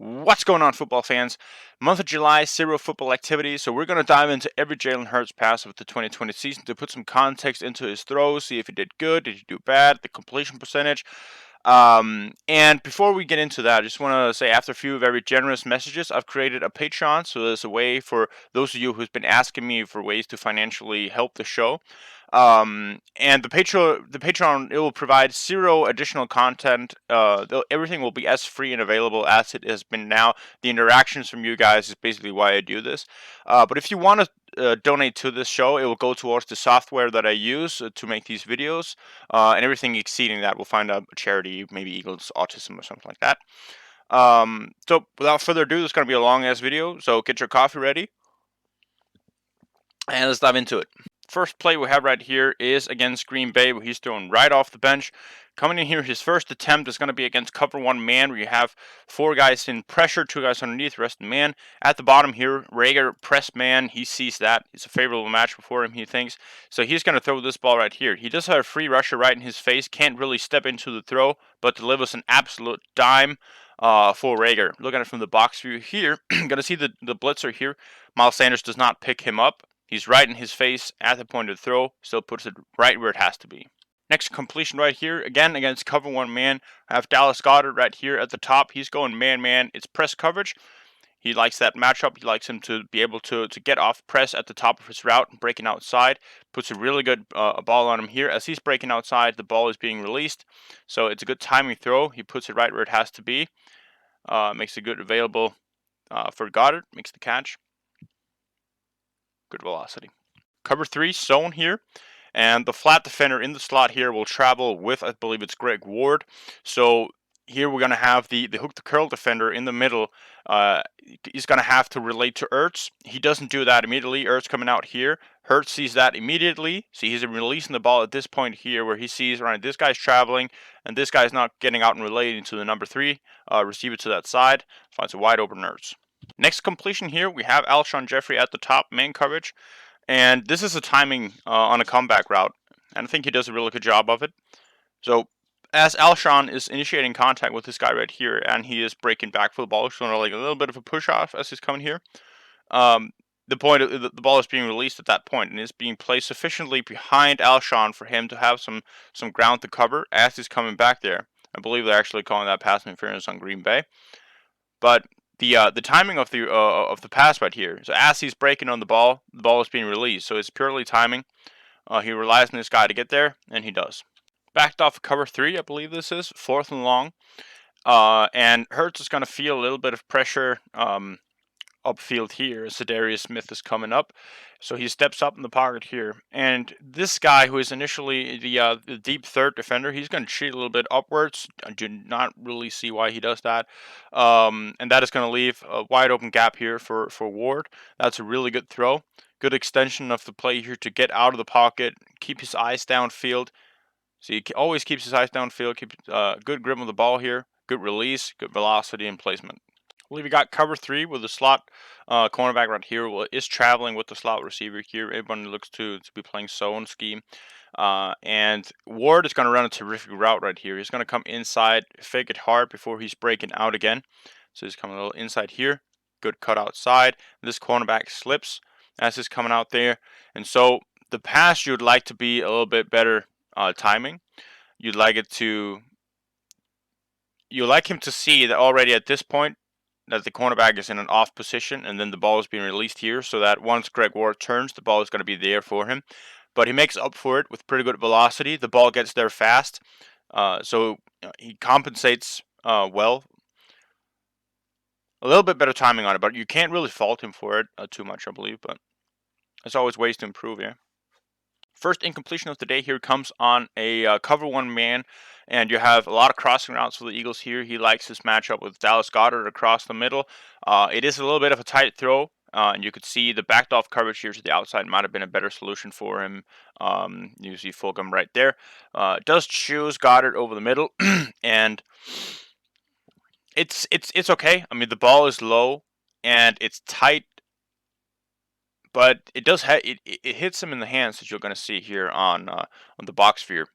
What's going on, football fans? Month of July, zero football activity, so we're going to dive into every Jalen Hurts pass of the 2020 season to put some context into his throws, see if he did good, did he do bad, the completion percentage. And before we get into that, I just want to say, after a few very generous messages, I've created a Patreon, so there's a way for those of you who's been asking me for ways to financially help the show. And the Patreon, it will provide zero additional content. Everything will be as free and available as it has been now. The interactions from you guys is basically why I do this. But if you want to donate to this show, it will go towards the software that I use to make these videos, and everything exceeding that will find a charity, maybe Eagles Autism or something like that. So without further ado, it's going to be a long ass video. So get your coffee ready, and let's dive into it. First play we have right here is against Green Bay, where he's thrown right off the bench. Coming in here, his first attempt is going to be against cover one man, where you have four guys in pressure, two guys underneath, rest in man. At the bottom here, Rager press man. He sees that. It's a favorable match for him, he thinks. So he's going to throw this ball right here. He does have a free rusher right in his face. Can't really step into the throw, but delivers an absolute dime for Rager. Looking at it from the box view here, going to see the blitzer here. Miles Sanders does not pick him up. He's right in his face at the point of the throw, still puts it right where it has to be. Next completion right here, again against cover one man. I have Dallas Goedert right here at the top. He's going man-man. It's press coverage. He likes that matchup. He likes him to be able to get off press at the top of his route and breaking outside. Puts a really good ball on him here. As he's breaking outside, the ball is being released. So it's a good timing throw. He puts it right where it has to be. Makes it good available for Goedert. Makes the catch. Good velocity. Cover 3 zone here, and the flat defender in the slot here will travel with, I believe it's Greg Ward. So here we're going to have the hook to curl defender in the middle. He's going to have to relate to Ertz. He doesn't do that immediately. Ertz coming out here. Hurts sees that immediately. So he's releasing the ball at this point here, where he sees, right, this guy's traveling and this guy's not getting out and relating to the number 3 receiver to that side. Finds a wide open Ertz. Next completion here, we have Alshon Jeffrey at the top, man coverage. And this is a timing on a comeback route. And I think he does a really good job of it. So as Alshon is initiating contact with this guy right here, and he is breaking back for the ball, showing like a little bit of a push off as he's coming here. The ball is being released at that point and is being placed sufficiently behind Alshon for him to have some ground to cover as he's coming back there. I believe they're actually calling that pass interference on Green Bay. But the timing of the pass right here. So as he's breaking on the ball is being released. So it's purely timing. He relies on this guy to get there, and he does. Backed off cover 3, I believe this is 4th and long. And Hurts is going to feel a little bit of pressure upfield here. Za'Darius Smith is coming up, so he steps up in the pocket here. And this guy, who is initially the deep third defender, he's going to cheat a little bit upwards. I do not really see why he does that. And that is going to leave a wide open gap here for Ward. That's a really good throw. Good extension of the play here to get out of the pocket, keep his eyes downfield. So he always keeps his eyes downfield, keep good grip on the ball here, good release, good velocity and placement. I believe we got cover 3 with the slot cornerback right here is traveling with the slot receiver here. Everyone looks to be playing zone scheme. And Ward is going to run a terrific route right here. He's going to come inside, fake it hard before he's breaking out again. So he's coming a little inside here. Good cut outside. This cornerback slips as he's coming out there. And so the pass, you'd like to be a little bit better timing. You'd like him to see that already at this point that the cornerback is in an off position, and then the ball is being released here, so that once Greg Ward turns, the ball is going to be there for him. But he makes up for it with pretty good velocity. The ball gets there fast, so he compensates well. A little bit better timing on it, but you can't really fault him for it too much, I believe. But there's always ways to improve, yeah. First incompletion of the day here comes on a cover 1 man, and you have a lot of crossing routes for the Eagles here. He likes this matchup with Dallas Goedert across the middle. It is a little bit of a tight throw, and you could see the backed off coverage here to the outside might have been a better solution for him. You see Fulgham right there. Does choose Goedert over the middle, and it's okay. I mean, the ball is low, and it's tight. But it does it hits him in the hands, as you're going to see here on the box view.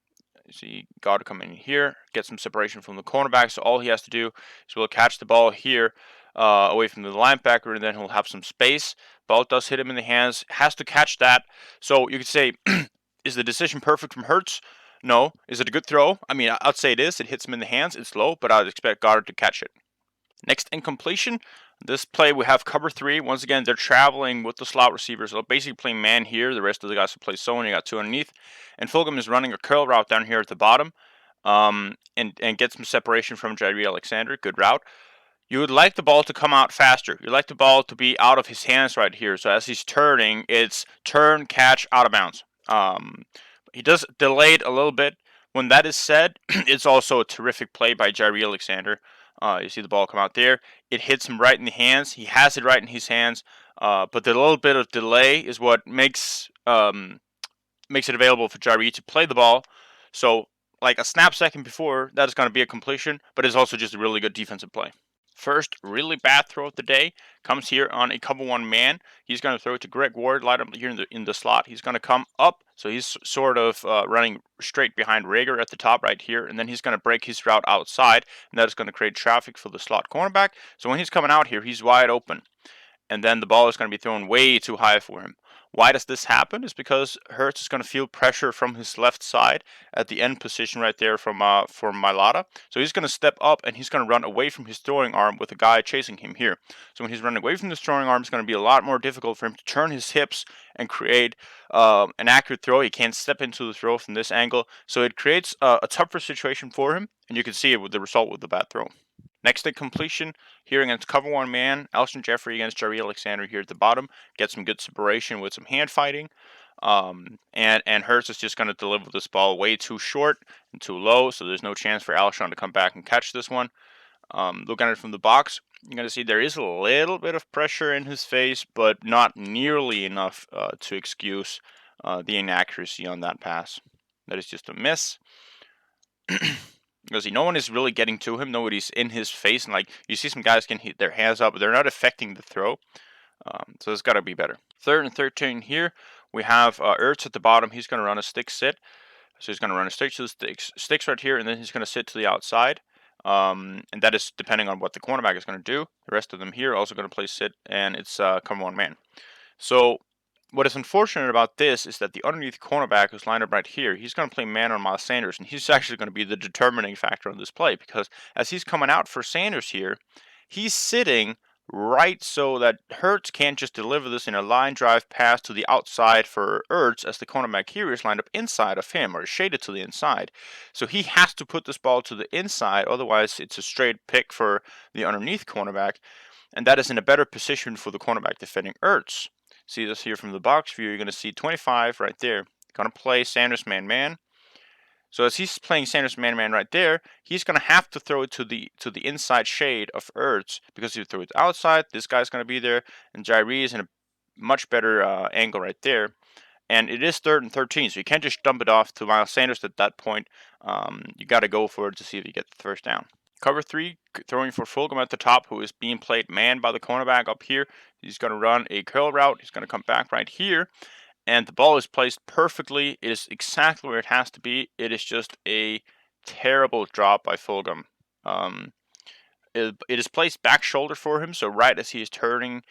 So you got to come in here, get some separation from the cornerback. So all he has to do is will catch the ball here, away from the linebacker, and then he'll have some space. Ball does hit him in the hands, has to catch that. So you could say, is the decision perfect from Hurts? No. Is it a good throw? I mean, I'd say it is. It hits him in the hands. It's low, but I'd expect Goddard to catch it. Next, incompletion. This play, we have cover 3. Once again, they're traveling with the slot receivers. They'll basically play man here. The rest of the guys will play zone. You got 2 underneath. And Fulgham is running a curl route down here at the bottom, and get some separation from Jair Alexander. Good route. You would like the ball to come out faster. You'd like the ball to be out of his hands right here. So as he's turning, it's turn, catch, out of bounds. He does delay it a little bit. When that is said, it's also a terrific play by Jair Alexander. You see the ball come out there. It hits him right in the hands. He has it right in his hands. But the little bit of delay is what makes it available for Jair to play the ball. So like a snap second before, that is going to be a completion, but it's also just a really good defensive play. First really bad throw of the day comes here on a cover 1 man. He's going to throw it to Greg Ward, light up here in the slot. He's going to come up, so he's sort of running straight behind Rager at the top right here, and then he's going to break his route outside, and that is going to create traffic for the slot cornerback. So when he's coming out here, he's wide open, and then the ball is going to be thrown way too high for him. Why does this happen? It's because Hurts is going to feel pressure from his left side at the end position right there from Mailata. So he's going to step up and he's going to run away from his throwing arm with a guy chasing him here. So when he's running away from the throwing arm, it's going to be a lot more difficult for him to turn his hips and create an accurate throw. He can't step into the throw from this angle. So it creates a tougher situation for him, and you can see it with the result with the bad throw. Next to completion, here against cover 1 man, Alshon Jeffrey against Jair Alexander here at the bottom. Get some good separation with some hand fighting. And Hurts is just going to deliver this ball way too short and too low, so there's no chance for Alshon to come back and catch this one. Look at it from the box. You're going to see there is a little bit of pressure in his face, but not nearly enough to excuse the inaccuracy on that pass. That is just a miss. Because no one is really getting to him. Nobody's in his face. And like you see some guys can hit their hands up, but they're not affecting the throw. So it's got to be better. 3rd and 13 here. We have Ertz at the bottom. He's going to run a stick sit. So he's going to run a stick to the sticks right here, and then he's going to sit to the outside. And that is depending on what the cornerback is going to do. The rest of them here are also going to play sit, and it's cover 1 man. So what is unfortunate about this is that the underneath cornerback who's lined up right here, he's going to play man on Miles Sanders, and he's actually going to be the determining factor on this play, because as he's coming out for Sanders here, he's sitting right so that Hurts can't just deliver this in a line drive pass to the outside for Ertz, as the cornerback here is lined up inside of him, or shaded to the inside. So he has to put this ball to the inside, otherwise it's a straight pick for the underneath cornerback, and that is in a better position for the cornerback defending Ertz. See this here from the box view, you're going to see 25 right there. Going to play Sanders man-man. So as he's playing Sanders man-man right there, he's going to have to throw it to the inside shade of Ertz, because if you throw it outside, this guy's going to be there, and Jair is in a much better angle right there. And it is 3rd and 13, so you can't just dump it off to Miles Sanders at that point. You got to go for it to see if you get the first down. Cover 3, throwing for Fulgham at the top, who is being played man by the cornerback up here. He's going to run a curl route. He's going to come back right here, and the ball is placed perfectly. It is exactly where it has to be. It is just a terrible drop by Fulgham. It is placed back shoulder for him, so right as he is turning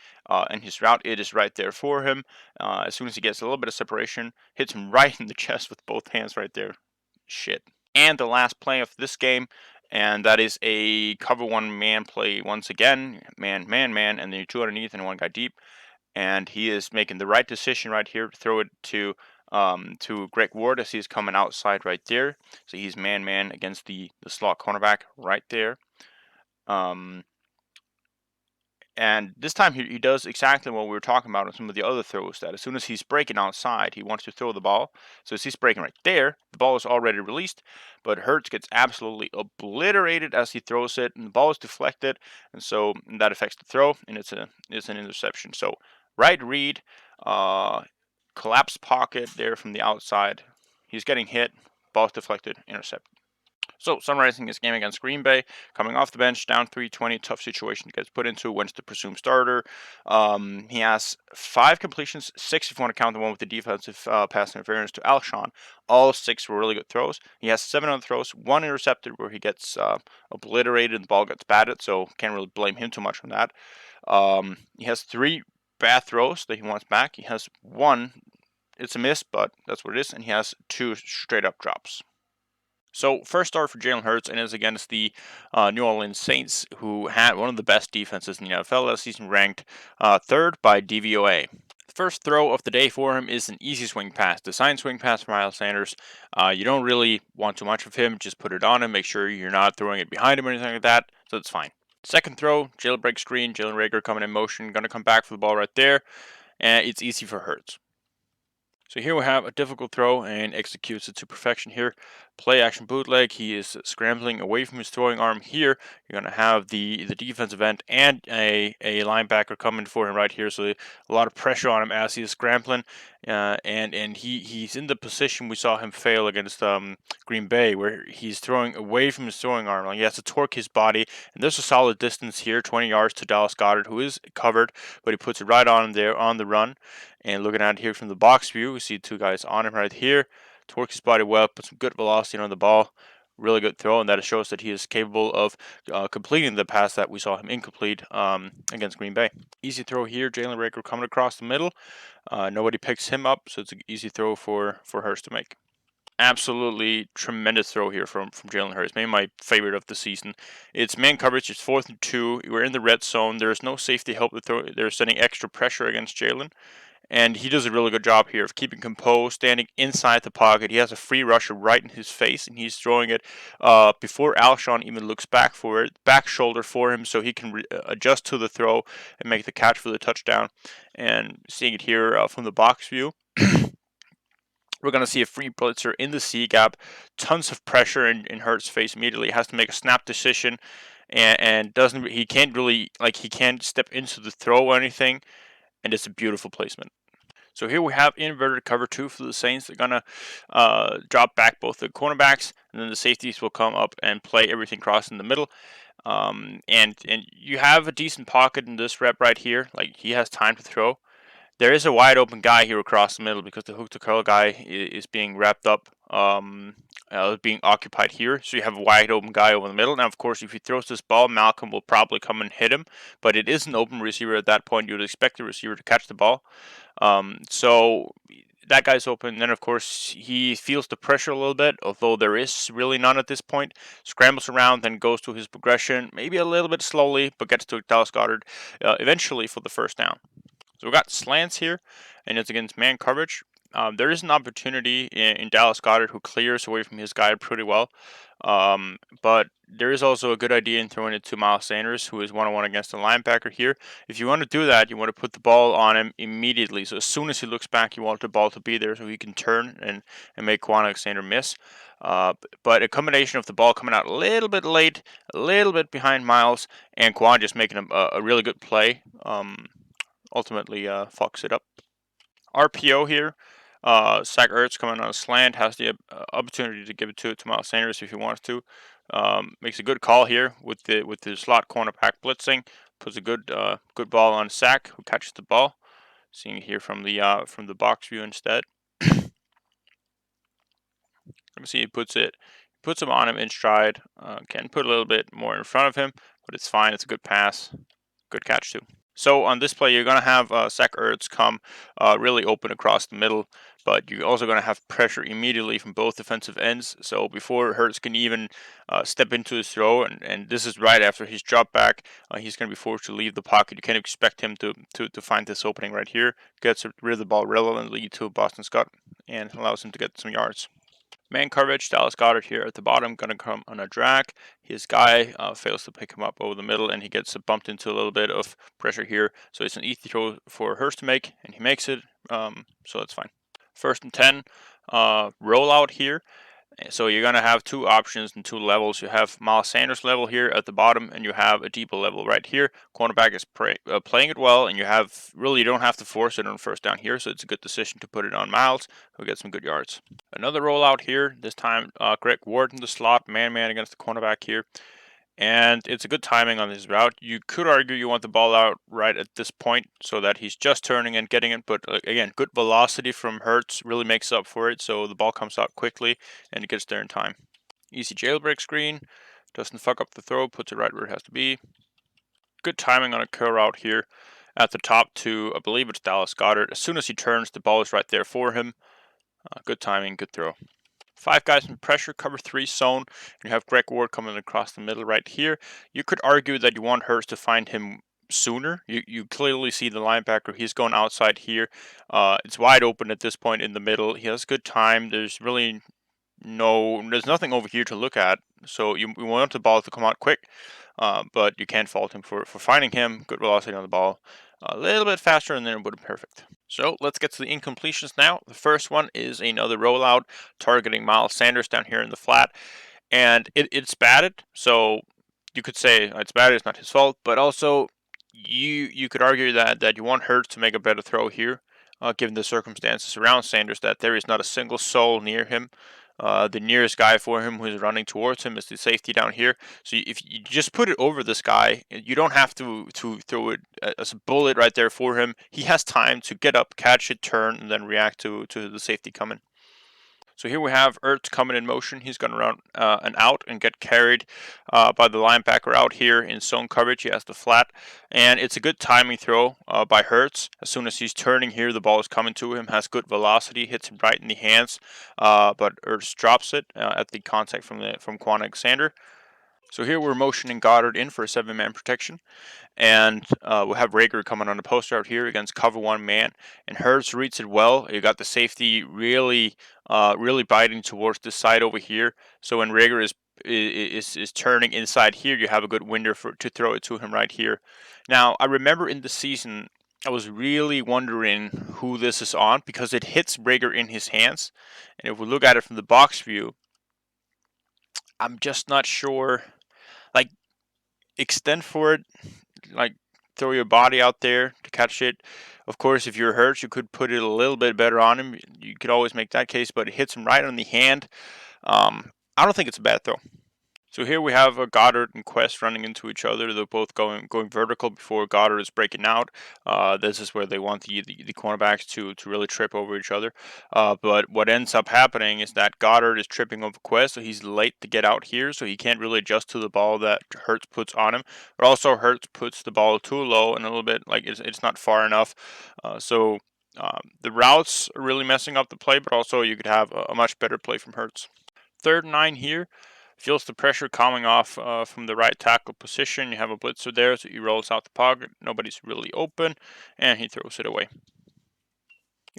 in his route, it is right there for him. As soon as he gets a little bit of separation, hits him right in the chest with both hands right there. Shit. And the last play of this game, and that is a cover 1 man play once again. Man, and then 2 underneath and 1 guy deep. And he is making the right decision right here to throw it to Greg Ward as he's coming outside right there. So he's man against the slot cornerback right there. And this time he does exactly what we were talking about on some of the other throws, that as soon as he's breaking outside, he wants to throw the ball. So as he's breaking right there, the ball is already released, but Hurts gets absolutely obliterated as he throws it, and the ball is deflected, and so that affects the throw, and it's an interception. So right read, collapsed pocket there from the outside. He's getting hit, ball's deflected, intercepted. So, summarizing his game against Green Bay, coming off the bench, down 320, tough situation to get put into, when's the presumed starter. He has 5 completions, 6 if you want to count the one with the defensive pass interference to Alshon. All 6 were really good throws. He has 7 on throws, 1 intercepted where he gets obliterated and the ball gets batted, so can't really blame him too much on that. He has 3 bad throws that he wants back. He has 1, it's a miss, but that's what it is, and he has 2 straight up drops. So first start for Jalen Hurts, and is against the New Orleans Saints, who had one of the best defenses in the NFL last season, ranked third by DVOA. The first throw of the day for him is an easy swing pass, design swing pass for Miles Sanders. You don't really want too much of him, just put it on him, make sure you're not throwing it behind him or anything like that, so it's fine. Second throw, jailbreak screen, Jalen Reagor coming in motion, going to come back for the ball right there, and it's easy for Hurts. So here we have a difficult throw and executes it to perfection here. Play action bootleg. He is scrambling away from his throwing arm here. You're going to have the defensive end and a linebacker coming for him right here. So a lot of pressure on him as he is scrambling. And he's in the position we saw him fail against Green Bay, where he's throwing away from his throwing arm. Like he has to torque his body. And there's a solid distance here, 20 yards to Dallas Goedert, who is covered, but he puts it right on there on the run. And looking at it here from the box view, we see 2 guys on him right here. Torques his body well, put some good velocity on the ball. Really good throw, and that shows that he is capable of completing the pass that we saw him incomplete against Green Bay. Easy throw here, Jalen Reagor coming across the middle. Nobody picks him up, so it's an easy throw for Hurts to make. Absolutely tremendous throw here from Jalen Hurts. Maybe my favorite of the season. It's man coverage. It's 4th and 2. We're in the red zone. There's no safety help to throw. They're sending extra pressure against Jalen. And he does a really good job here of keeping composed, standing inside the pocket. He has a free rusher right in his face, and he's throwing it before Alshon even looks back for it, back shoulder for him, so he can adjust to the throw and make the catch for the touchdown. And seeing it here from the box view, we're going to see a free blitzer in the C gap, tons of pressure in Hurts' face immediately. He has to make a snap decision, and doesn't he can't really he can't step into the throw or anything, and it's a beautiful placement. So here we have inverted cover 2 for the Saints. They're going to drop back both the cornerbacks, and then the safeties will come up and play everything cross in the middle. And you have a decent pocket in this rep right here. Like, he has time to throw. There is a wide open guy here across the middle because the hook to curl guy is being wrapped up, being occupied here. So you have a wide open guy over the middle. Now, of course, if he throws this ball, Malcolm will probably come and hit him. But it is an open receiver at that point. You would expect the receiver to catch the ball. So that guy's open. Then, of course, he feels the pressure a little bit, although there is really none at this point. Scrambles around, then goes to his progression, maybe a little bit slowly, but gets to Dallas Goedert eventually for the first down. So we've got slants here, and it's against man coverage. There is an opportunity in Dallas Goedert who clears away from his guy pretty well. But there is also a good idea in throwing it to Miles Sanders, who is 1-on-1 against the linebacker here. If you want to do that, you want to put the ball on him immediately. So as soon as he looks back, you want the ball to be there so he can turn and make Quan Alexander miss. But a combination of the ball coming out a little bit late, a little bit behind Miles, and Quan just making a really good play. Ultimately fucks it up. RPO here. Zach Ertz coming on a slant, has the opportunity to give it to Miles Sanders if he wants to. Makes a good call here with the slot cornerback blitzing. Puts a good ball on Zach, who catches the ball. Seeing it here from the box view instead. Let me see. He puts him on him in stride. Can put a little bit more in front of him, but it's fine. It's a good pass. Good catch too. So on this play, you're going to have Zach Ertz come really open across the middle, but you're also going to have pressure immediately from both defensive ends. So before Ertz can even step into his throw, and this is right after his drop back, he's going to be forced to leave the pocket. You can't expect him to find this opening right here. Gets rid of the ball relevantly to Boston Scott and allows him to get some yards. Man coverage, Dallas Goedert here at the bottom, going to come on a drag. His guy fails to pick him up over the middle, and he gets bumped into a little bit of pressure here. So it's an easy throw for Hurst to make, and he makes it, so that's fine. 1st and 10, rollout here. So you're going to have two options and two levels. You have Miles Sanders level here at the bottom, and you have a Debo level right here. Cornerback is playing it well, and you don't have to force it on first down here, so it's a good decision to put it on Miles, who gets some good yards. Another rollout here, this time Greg Ward in the slot, man against the cornerback here. And it's a good timing on his route. You could argue you want the ball out right at this point so that he's just turning and getting it. But again, good velocity from Hurts really makes up for it. So the ball comes out quickly and it gets there in time. Easy jailbreak screen. Doesn't fuck up the throw. Puts it right where it has to be. Good timing on a curl route here at the top to, I believe it's Dallas Goedert. As soon as he turns, the ball is right there for him. Good timing, good throw. 5 guys in pressure, cover 3 zone. You have Greg Ward coming across the middle right here. You could argue that you want Hurts to find him sooner. You clearly see the linebacker. He's going outside here. It's wide open at this point in the middle. He has good time. There's nothing over here to look at. So you want the ball to come out quick, but you can't fault him for finding him. Good velocity on the ball. A little bit faster and then it would have been perfect. So let's get to the incompletions now. The first one is another rollout targeting Miles Sanders down here in the flat. And it's batted, so you could say it's batted, it's not his fault, but also you could argue that you want Hurts to make a better throw here, given the circumstances around Sanders, that there is not a single soul near him. The nearest guy for him who is running towards him is the safety down here. So if you just put it over this guy, you don't have to throw it as a bullet right there for him. He has time to get up, catch it, turn, and then react to the safety coming. So here we have Ertz coming in motion. He's going to run an out and get carried by the linebacker out here in zone coverage. He has the flat. And it's a good timing throw by Hurts. As soon as he's turning here, the ball is coming to him, has good velocity, hits him right in the hands. But Ertz drops it at the contact from Quan Alexander. So here we're motioning Goddard in for a 7-man protection. And we'll have Rager coming on the post out here against cover 1 man. And Hurts reads it well. You got the safety really biting towards this side over here. So when Rager is turning inside here, you have a good window to throw it to him right here. Now, I remember in the season, I was really wondering who this is on because it hits Rager in his hands. And if we look at it from the box view, I'm just not sure. Like, extend for it, like throw your body out there to catch it. Of course, if you're hurt, you could put it a little bit better on him. You could always make that case, but it hits him right on the hand. I don't think it's a bad throw. So here we have Goddard and Quest running into each other. They're both going vertical before Goddard is breaking out. This is where they want the cornerbacks to really trip over each other. But what ends up happening is that Goddard is tripping over Quest, so he's late to get out here, so he can't really adjust to the ball that Hurts puts on him. But also Hurts puts the ball too low and a little bit like it's not far enough. The routes are really messing up the play, but also you could have a much better play from Hurts. 3rd and 9 here. Feels the pressure coming off from the right tackle position. You have a blitzer there, so he rolls out the pocket. Nobody's really open, and he throws it away.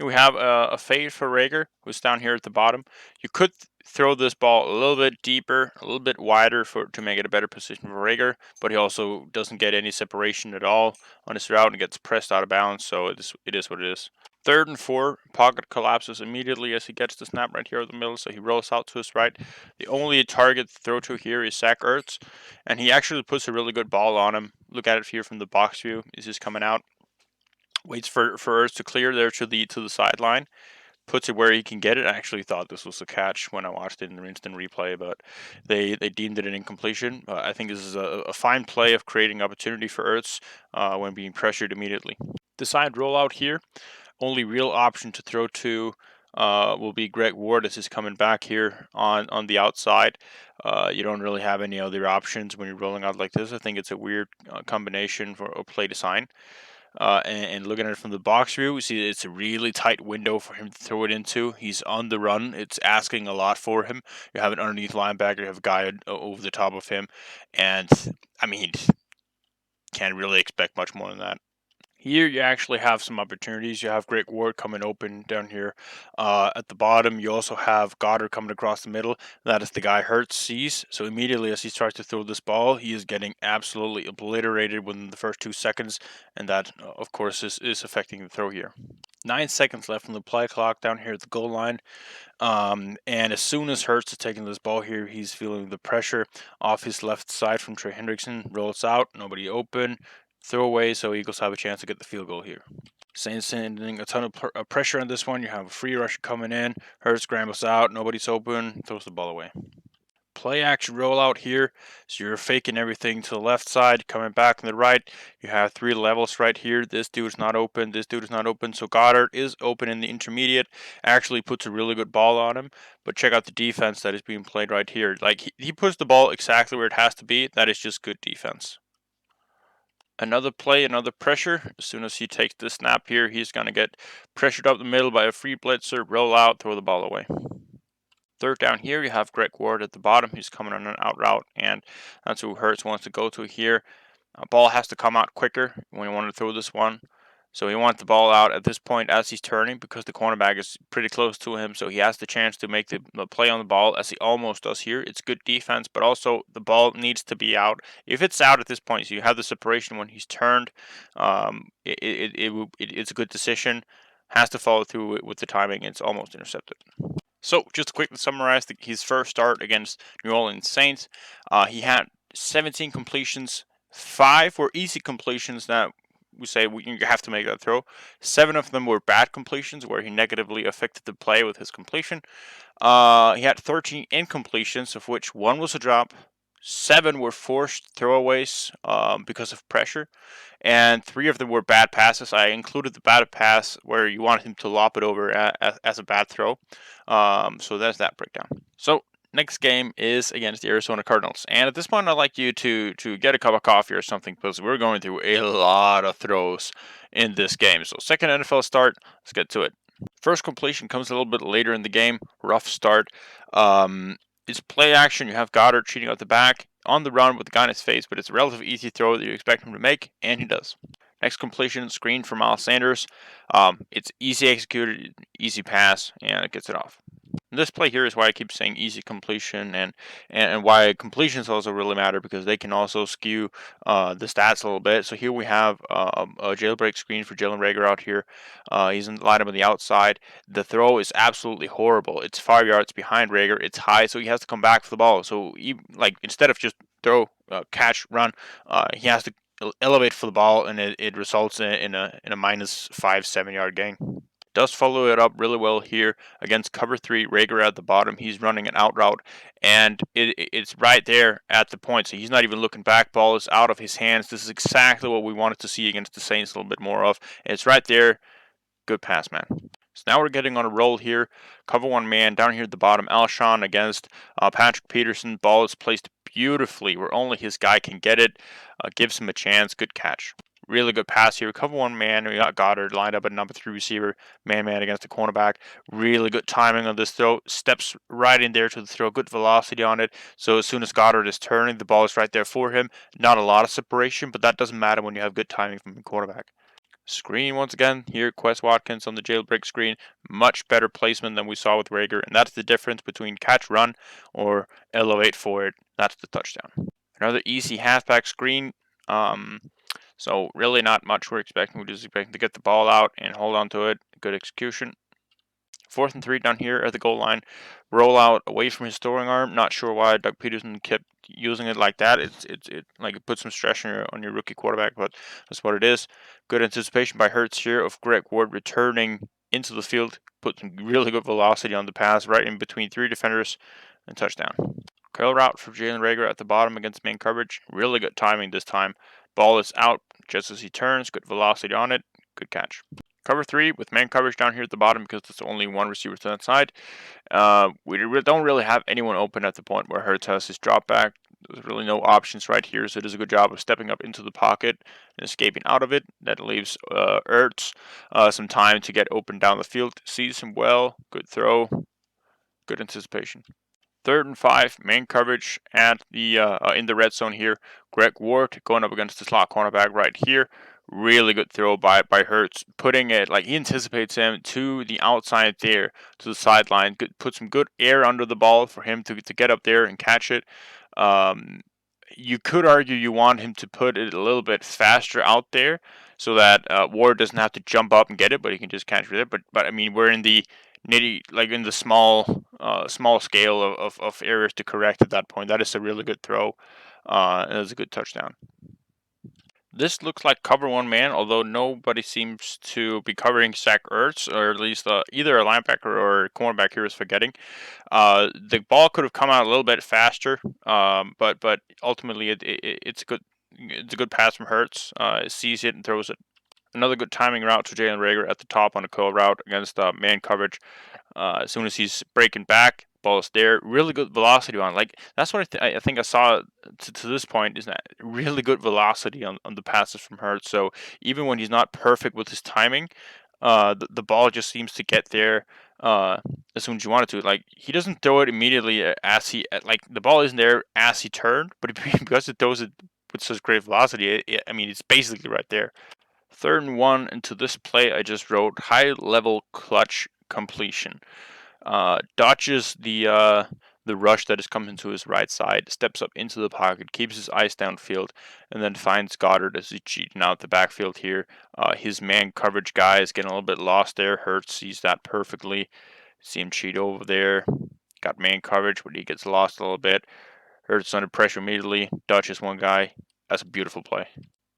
We have a fade for Rager, who's down here at the bottom. You could throw this ball a little bit deeper, a little bit wider to make it a better position for Rager, but he also doesn't get any separation at all on his route and gets pressed out of bounds, so it is what it is. 3rd and 4, pocket collapses immediately as he gets the snap right here in the middle, so he rolls out to his right. The only target to throw to here is Zach Ertz, and he actually puts a really good ball on him. Look at it here from the box view. He's just coming out. Waits for Ertz to clear there to the sideline. Puts it where he can get it. I actually thought this was a catch when I watched it in the instant replay, but they deemed it an incompletion. I think this is a fine play of creating opportunity for Ertz when being pressured immediately. The side rollout here. Only real option to throw to will be Greg Ward as he's coming back here on the outside. You don't really have any other options when you're rolling out like this. I think it's a weird combination for a play design. And looking at it from the box view, we see it's a really tight window for him to throw it into. He's on the run. It's asking a lot for him. You have an underneath linebacker. You have a guy over the top of him. And, I mean, can't really expect much more than that. Here you actually have some opportunities. You have Greg Ward coming open down here at the bottom. You also have Goddard coming across the middle. That is the guy Hurts sees. So immediately as he starts to throw this ball, he is getting absolutely obliterated within the first 2 seconds. And that, of course, is affecting the throw here. 9 seconds left on the play clock down here at the goal line. And as soon as Hurts is taking this ball here, he's feeling the pressure off his left side from Trey Hendrickson. Rolls out, nobody open, throw away, so Eagles have a chance to get the field goal here. Saints sending a ton of pressure on this one. You have a free rusher coming in. Hurts scrambles out, nobody's open, throws the ball away. Play action rollout here. So you're faking everything to the left side, coming back on the right. You have 3 levels right here. This dude is not open. This dude is not open. So Goddard is open in the intermediate. Actually puts a really good ball on him. But check out the defense that is being played right here. Like he puts the ball exactly where it has to be. That is just good defense. Another play, another pressure. As soon as he takes the snap here, he's going to get pressured up the middle by a free blitzer, roll out, throw the ball away. Third down here, you have Greg Ward at the bottom. He's coming on an out route, and that's who Hurts wants to go to here. Ball has to come out quicker when you want to throw this one. So he wants the ball out at this point as he's turning because the cornerback is pretty close to him. So he has the chance to make the play on the ball as he almost does here. It's good defense, but also the ball needs to be out. If it's out at this point, so you have the separation when he's turned, it's a good decision. Has to follow through with the timing. It's almost intercepted. So, just to quickly summarize his first start against New Orleans Saints, he had 17 completions. 5 were easy completions that we say you have to make that throw. 7 of them were bad completions where he negatively affected the play with his completion. He had 13 incompletions, of which 1 was a drop. 7 were forced throwaways because of pressure, and 3 of them were bad passes. I included the bad pass where you wanted him to lop it over as a bad throw. So there's that breakdown. So next game is against the Arizona Cardinals, and at this point, I'd like you to get a cup of coffee or something because we're going through a lot of throws in this game. So second NFL start, let's get to it. First completion comes a little bit later in the game. Rough start. It's play action. You have Goddard cheating out the back on the run with the guy in his face, but it's a relatively easy throw that you expect him to make, and he does. Next completion, screen for Miles Sanders. It's easy executed, easy pass, and it gets it off. This play here is why I keep saying easy completion, and why completions also really matter because they can also skew the stats a little bit. So here we have a jailbreak screen for Jalen Reagor out here. He's in the lineup on the outside. The throw is absolutely horrible. It's 5 yards behind Reagor. It's high, so he has to come back for the ball. So instead of just throw, catch, run, he has to elevate for the ball, and it results in a -5, 7 yard gain. Does follow it up really well here against cover 3. Reagor at the bottom. He's running an out route, and it's right there at the point. So he's not even looking back. Ball is out of his hands. This is exactly what we wanted to see against the Saints a little bit more of. It's right there. Good pass, man. So now we're getting on a roll here. Cover 1 man down here at the bottom. Alshon against Patrick Peterson. Ball is placed beautifully where only his guy can get it. Gives him a chance. Good catch. Really good pass here. Cover 1 man. We got Goddard lined up at number 3 receiver. Man against the cornerback. Really good timing on this throw. Steps right in there to the throw. Good velocity on it. So as soon as Goddard is turning, the ball is right there for him. Not a lot of separation, but that doesn't matter when you have good timing from the quarterback. Screen once again here. Quez Watkins on the jailbreak screen. Much better placement than we saw with Reagor. And that's the difference between catch, run, or elevate for it. That's the touchdown. Another easy halfback screen. So really not much we're expecting. We're just expecting to get the ball out and hold on to it. Good execution. 4th and 3 down here at the goal line. Roll out away from his throwing arm. Not sure why Doug Peterson kept using it like that. It puts some stress on your rookie quarterback, but that's what it is. Good anticipation by Hurts here of Greg Ward returning into the field. Put some really good velocity on the pass right in between 3 defenders and touchdown. Curl route for Jalen Reagor at the bottom against man coverage. Really good timing this time. Ball is out just as he turns. Good velocity on it. Good catch. Cover 3 with man coverage down here at the bottom because there's only 1 receiver to that side. We don't really have anyone open at the point where Hurts has his drop back. There's really no options right here, so it does a good job of stepping up into the pocket and escaping out of it. That leaves Hurts some time to get open down the field. Sees him well. Good throw. Good anticipation. 3rd and 5, man coverage at the in the red zone here. Greg Ward going up against the slot cornerback right here. Really good throw by Hurts, putting it he anticipates him to the outside there to the sideline. Put some good air under the ball for him to get up there and catch it. You could argue you want him to put it a little bit faster out there so that Ward doesn't have to jump up and get it, but he can just catch it. But I mean, we're in the nitty, like in the small scale of areas to correct at that point. That is a really good throw. And it's a good touchdown. This looks like cover one man, although nobody seems to be covering Zach Ertz, or at least either a linebacker or a cornerback here is forgetting. The ball could have come out a little bit faster, but ultimately it's a good pass from Hurts. Sees it and throws it. Another good timing route to Jalen Rager at the top on a curl route against man coverage. As soon as he's breaking back, ball is there. Really good velocity on. Like that's what I think I saw to this point is that really good velocity on the passes from Hurts. So even when he's not perfect with his timing, the ball just seems to get there uh, as soon as you want it to. Like he doesn't throw it immediately as he like the ball isn't there as he turned, but because it throws it with such great velocity, I mean it's basically right there. Third and one into this play, I just wrote high level clutch completion. Dodges the rush that is coming to his right side, steps up into the pocket, keeps his eyes downfield, and then finds Goddard as he's cheating out the backfield here. His man coverage guy is getting a little bit lost there. Hurts sees that perfectly. See him cheat over there. Got man coverage, but he gets lost a little bit. Hurts under pressure immediately. Dodges one guy. That's a beautiful play.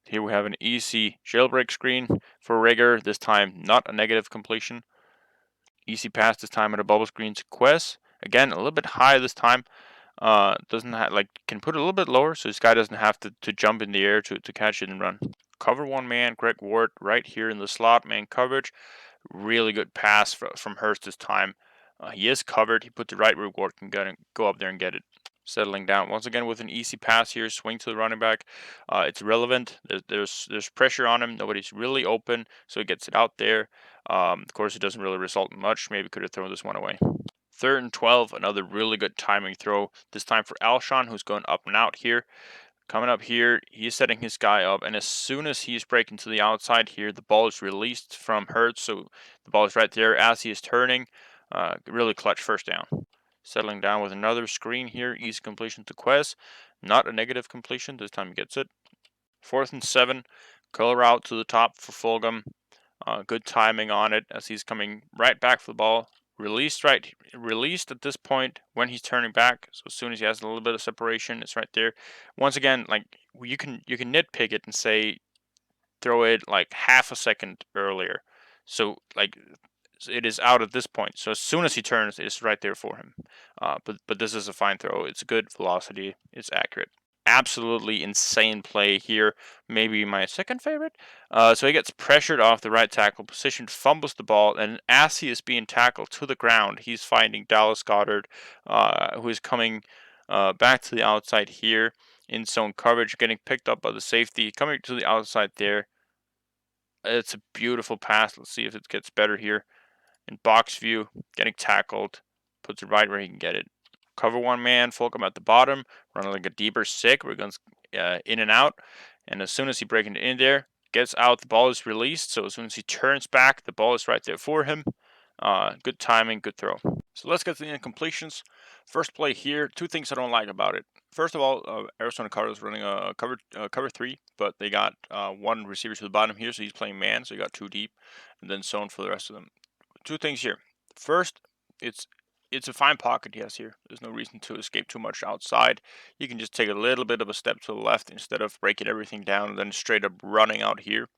Here we have an easy jailbreak screen for Rager. This time, not a negative completion. Easy pass this time at a bubble screen to Quest. Again, a little bit high this time. Doesn't have like can put it a little bit lower, so this guy doesn't have to jump in the air to catch it and run. Cover one man, Greg Ward right here in the slot, man coverage. Really good pass from Hurst this time. He is covered. He put the right where Ward can go up there and get it. Settling down once again with an easy pass here, swing to the running back. It's relevant. There's pressure on him. Nobody's really open, so he gets it out there. Of course, it doesn't really result in much. Maybe could have thrown this one away. Third and 12, another really good timing throw. This time for Alshon, who's going up and out here. Coming up here, he's setting his guy up, and as soon as he's breaking to the outside here, the ball is released from Hurts, so the ball is right there as he is turning. Really clutch first down. Settling down with another screen here, easy completion to Quez. Not a negative completion, this time he gets it. 4th and 7, curl route to the top for Fulgham. Good timing on it as he's coming right back for the ball. Released at this point when he's turning back. So as soon as he has a little bit of separation, it's right there. Once again, like you can nitpick it and say throw it like half a second earlier. So like it is out at this point. So as soon as he turns, it's right there for him. But this is a fine throw. It's good velocity. It's accurate. Absolutely insane play here. Maybe my second favorite. So he gets pressured off the right tackle position, fumbles the ball, and as he is being tackled to the ground, he's finding Dallas Goedert, who is coming back to the outside here in zone coverage, getting picked up by the safety, coming to the outside there. It's a beautiful pass. Let's see if it gets better here. In box view, getting tackled, puts it right where he can get it. Cover one man, Fulgham at the bottom, running like a deeper sick. We're going in and out. And as soon as he breaks it in there, gets out, the ball is released. So as soon as he turns back, the ball is right there for him. Good timing, good throw. So let's get to the incompletions. First play here, two things I don't like about it. First of all, Arizona Cardinals running a cover 3, but they got one receiver to the bottom here, so he's playing man, so he got 2 deep, and then zone for the rest of them. Two things here. First, it's a fine pocket he has here. There's no reason to escape too much outside. You can just take a little bit of a step to the left instead of breaking everything down and then straight up running out here.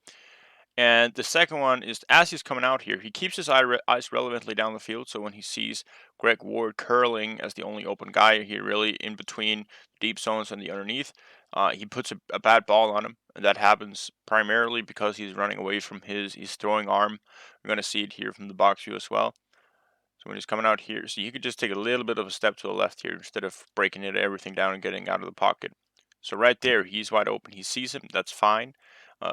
And the second one is as he's coming out here, he keeps his eyes relevantly down the field. So when he sees Greg Ward curling as the only open guy here, really in between deep zones and the underneath, he puts a bad ball on him. And that happens primarily because he's running away from his throwing arm. We're going to see it here from the box view as well. So when he's coming out here, so you could just take a little bit of a step to the left here instead of breaking everything down and getting out of the pocket. So right there, he's wide open. He sees him. That's fine.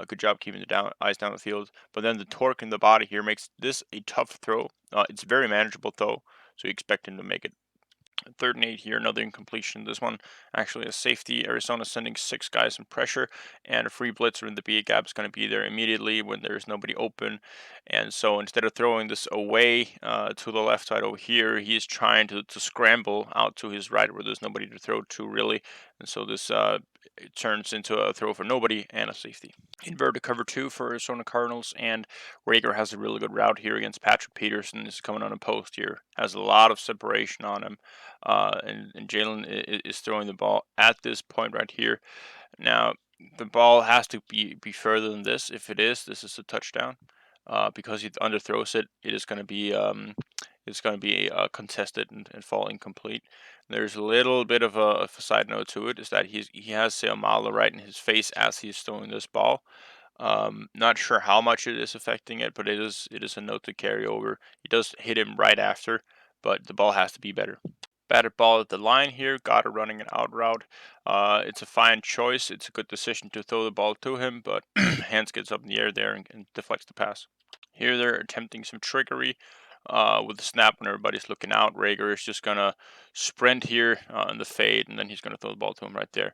Good job keeping the eyes down the field. But then the torque in the body here makes this a tough throw. It's very manageable though, so you expect him to make it. 3rd and 8 here, another incompletion. This one actually a safety. Arizona sending 6 guys in pressure, and a free blitzer in the B gap is going to be there immediately when there's nobody open. And so instead of throwing this away to the left side over here, he's trying to scramble out to his right where there's nobody to throw to really. And so this it turns into a throw for nobody and a safety. Inverted cover 2 for Arizona Cardinals, and Rager has a really good route here against Patrick Peterson. This is coming on a post here, has a lot of separation on him, and Jalen is throwing the ball at this point right here. Now the ball has to be further than this. If it is, this is a touchdown. Because he underthrows it, it is going to be contested and fall incomplete. There's a little bit of a side note to it, is that he has Seumalo right in his face as he's throwing this ball. Not sure how much it is affecting it, but it is a note to carry over. He does hit him right after, but the ball has to be better. Batted ball at the line here, Goddard running an out route. It's a fine choice. It's a good decision to throw the ball to him, but hands gets up in the air there and deflects the pass. Here they're attempting some trickery with the snap when everybody's looking out. Rager is just going to sprint here in the fade, and then he's going to throw the ball to him right there.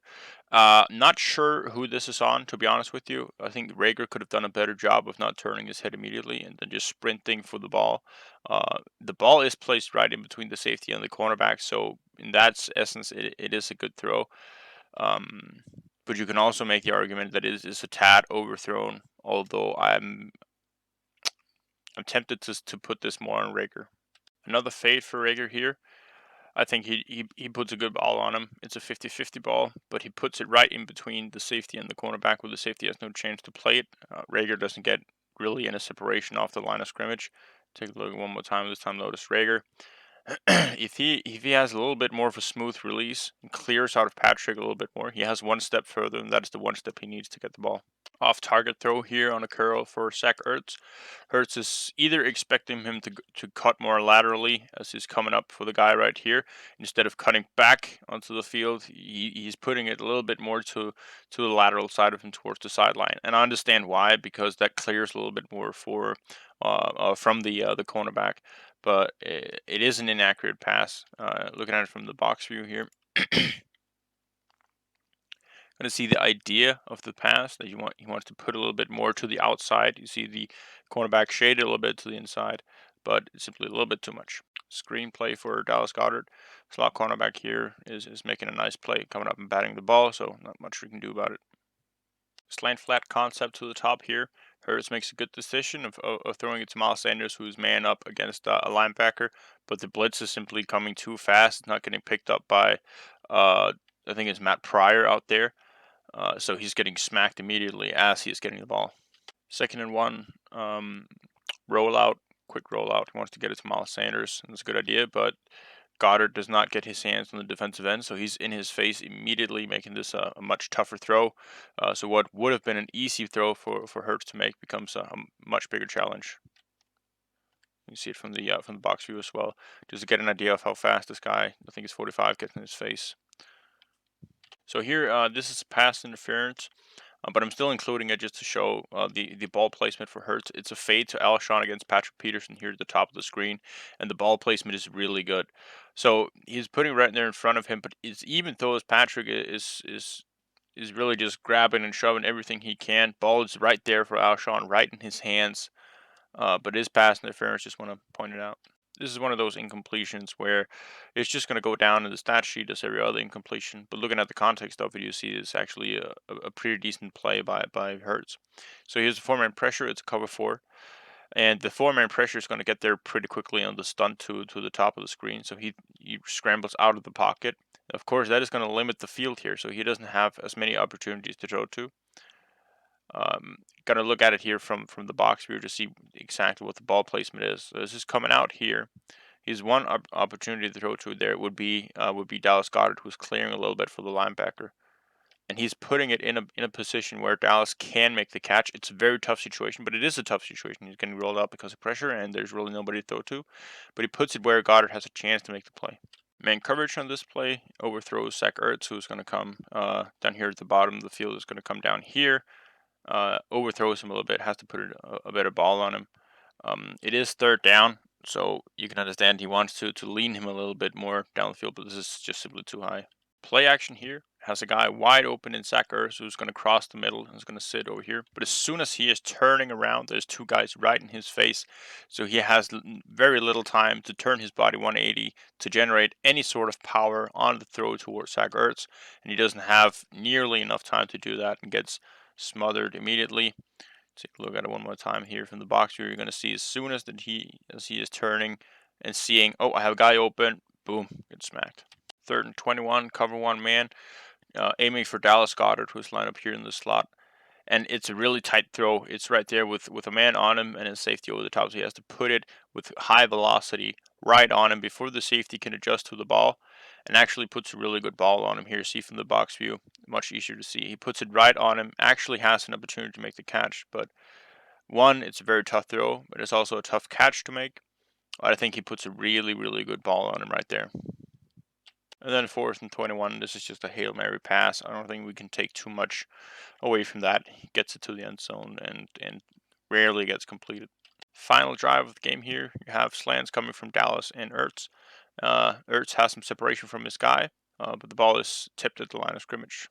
Not sure who this is on, to be honest with you. I think Rager could have done a better job of not turning his head immediately and then just sprinting for the ball. The ball is placed right in between the safety and the cornerback, so in that essence, it is a good throw. But you can also make the argument that it is a tad overthrown, although I'm tempted to put this more on Rager. Another fade for Rager here. I think he puts a good ball on him. It's a 50-50 ball, but he puts it right in between the safety and the cornerback where the safety has no chance to play it. Rager doesn't get really in a separation off the line of scrimmage. Take a look one more time. This time notice Rager. if he has a little bit more of a smooth release and clears out of Patrick a little bit more, he has one step further, and that is the one step he needs to get the ball. Off target throw here on a curl for Zach Ertz. Hertz is either expecting him to cut more laterally as he's coming up for the guy right here. Instead of cutting back onto the field, he's putting it a little bit more to the lateral side of him towards the sideline. And I understand why, because that clears a little bit more for from the cornerback. But it is an inaccurate pass. Looking at it from the box view here. Going to see the idea of the pass that he wants to put a little bit more to the outside. You see the cornerback shaded a little bit to the inside, but it's simply a little bit too much. Screen play for Dallas Goedert. Slot cornerback here is making a nice play, coming up and batting the ball, so not much we can do about it. Slant flat concept to the top here. Hurts makes a good decision of throwing it to Miles Sanders, who's man up against a linebacker, but the blitz is simply coming too fast. It's not getting picked up by, I think it's Matt Pryor out there. So he's getting smacked immediately as he is getting the ball. 2nd and 1, rollout, quick rollout. He wants to get it to Miles Sanders. That's a good idea, but Goddard does not get his hands on the defensive end, so he's in his face immediately, making this a much tougher throw. So what would have been an easy throw for Hurts to make becomes a much bigger challenge. You see it from the box view as well, just to get an idea of how fast this guy, I think it's 45, gets in his face. So here, this is pass interference, but I'm still including it just to show the ball placement for Hurts. It's a fade to Alshon against Patrick Peterson here at the top of the screen, and the ball placement is really good. So he's putting it right there in front of him, but it's even though as Patrick is really just grabbing and shoving everything he can. Ball is right there for Alshon, right in his hands. But it is pass interference. Just want to point it out. This is one of those incompletions where it's just going to go down in the stat sheet as every other incompletion. But looking at the context of it, you see it's actually a pretty decent play by Hurts. So here's the 4-man pressure. It's a cover 4. And the 4-man pressure is going to get there pretty quickly on the stunt to the top of the screen. So he scrambles out of the pocket. Of course, that is going to limit the field here. So he doesn't have as many opportunities to throw to. Gonna look at it here from the box view to see exactly what the ball placement is. So this is coming out here. He's one opportunity to throw to there would be Dallas Goedert, who's clearing a little bit for the linebacker, and he's putting it in a position where Dallas can make the catch. It's a very tough situation, but it is a tough situation. He's getting rolled out because of pressure, and there's really nobody to throw to. But he puts it where Goddard has a chance to make the play. Man coverage on this play overthrows Zach Ertz, who's going to come down here at the bottom of the field. Is going to come down here. Overthrows him a little bit, has to put a better ball on him. It is 3rd down, So you can understand he wants to lean him a little bit more down the field, but this is just simply too high. Play action here has a guy wide open in Zach Ertz who's going to cross the middle and is going to sit over here. But as soon as he is turning around, there's two guys right in his face. So he has very little time to turn his body 180 to generate any sort of power on the throw towards Zach Ertz. And he doesn't have nearly enough time to do that and gets smothered immediately. Take a look at it one more time here from the box view. You're going to see as soon as he is turning and seeing, oh, I have a guy open, boom, gets smacked. 3rd and 21, cover one man, aiming for Dallas Goedert, who's lined up here in the slot. And it's a really tight throw. It's right there with a man on him and a safety over the top. So he has to put it with high velocity right on him before the safety can adjust to the ball, and actually puts a really good ball on him here. See from the box view, much easier to see. He puts it right on him, actually has an opportunity to make the catch, but one, it's a very tough throw, but it's also a tough catch to make. But I think he puts a really, really good ball on him right there. And then 4th and 21, this is just a Hail Mary pass. I don't think we can take too much away from that. He gets it to the end zone and rarely gets completed. Final drive of the game here. You have slants coming from Dallas and Ertz. Ertz has some separation from his guy, but the ball is tipped at the line of scrimmage.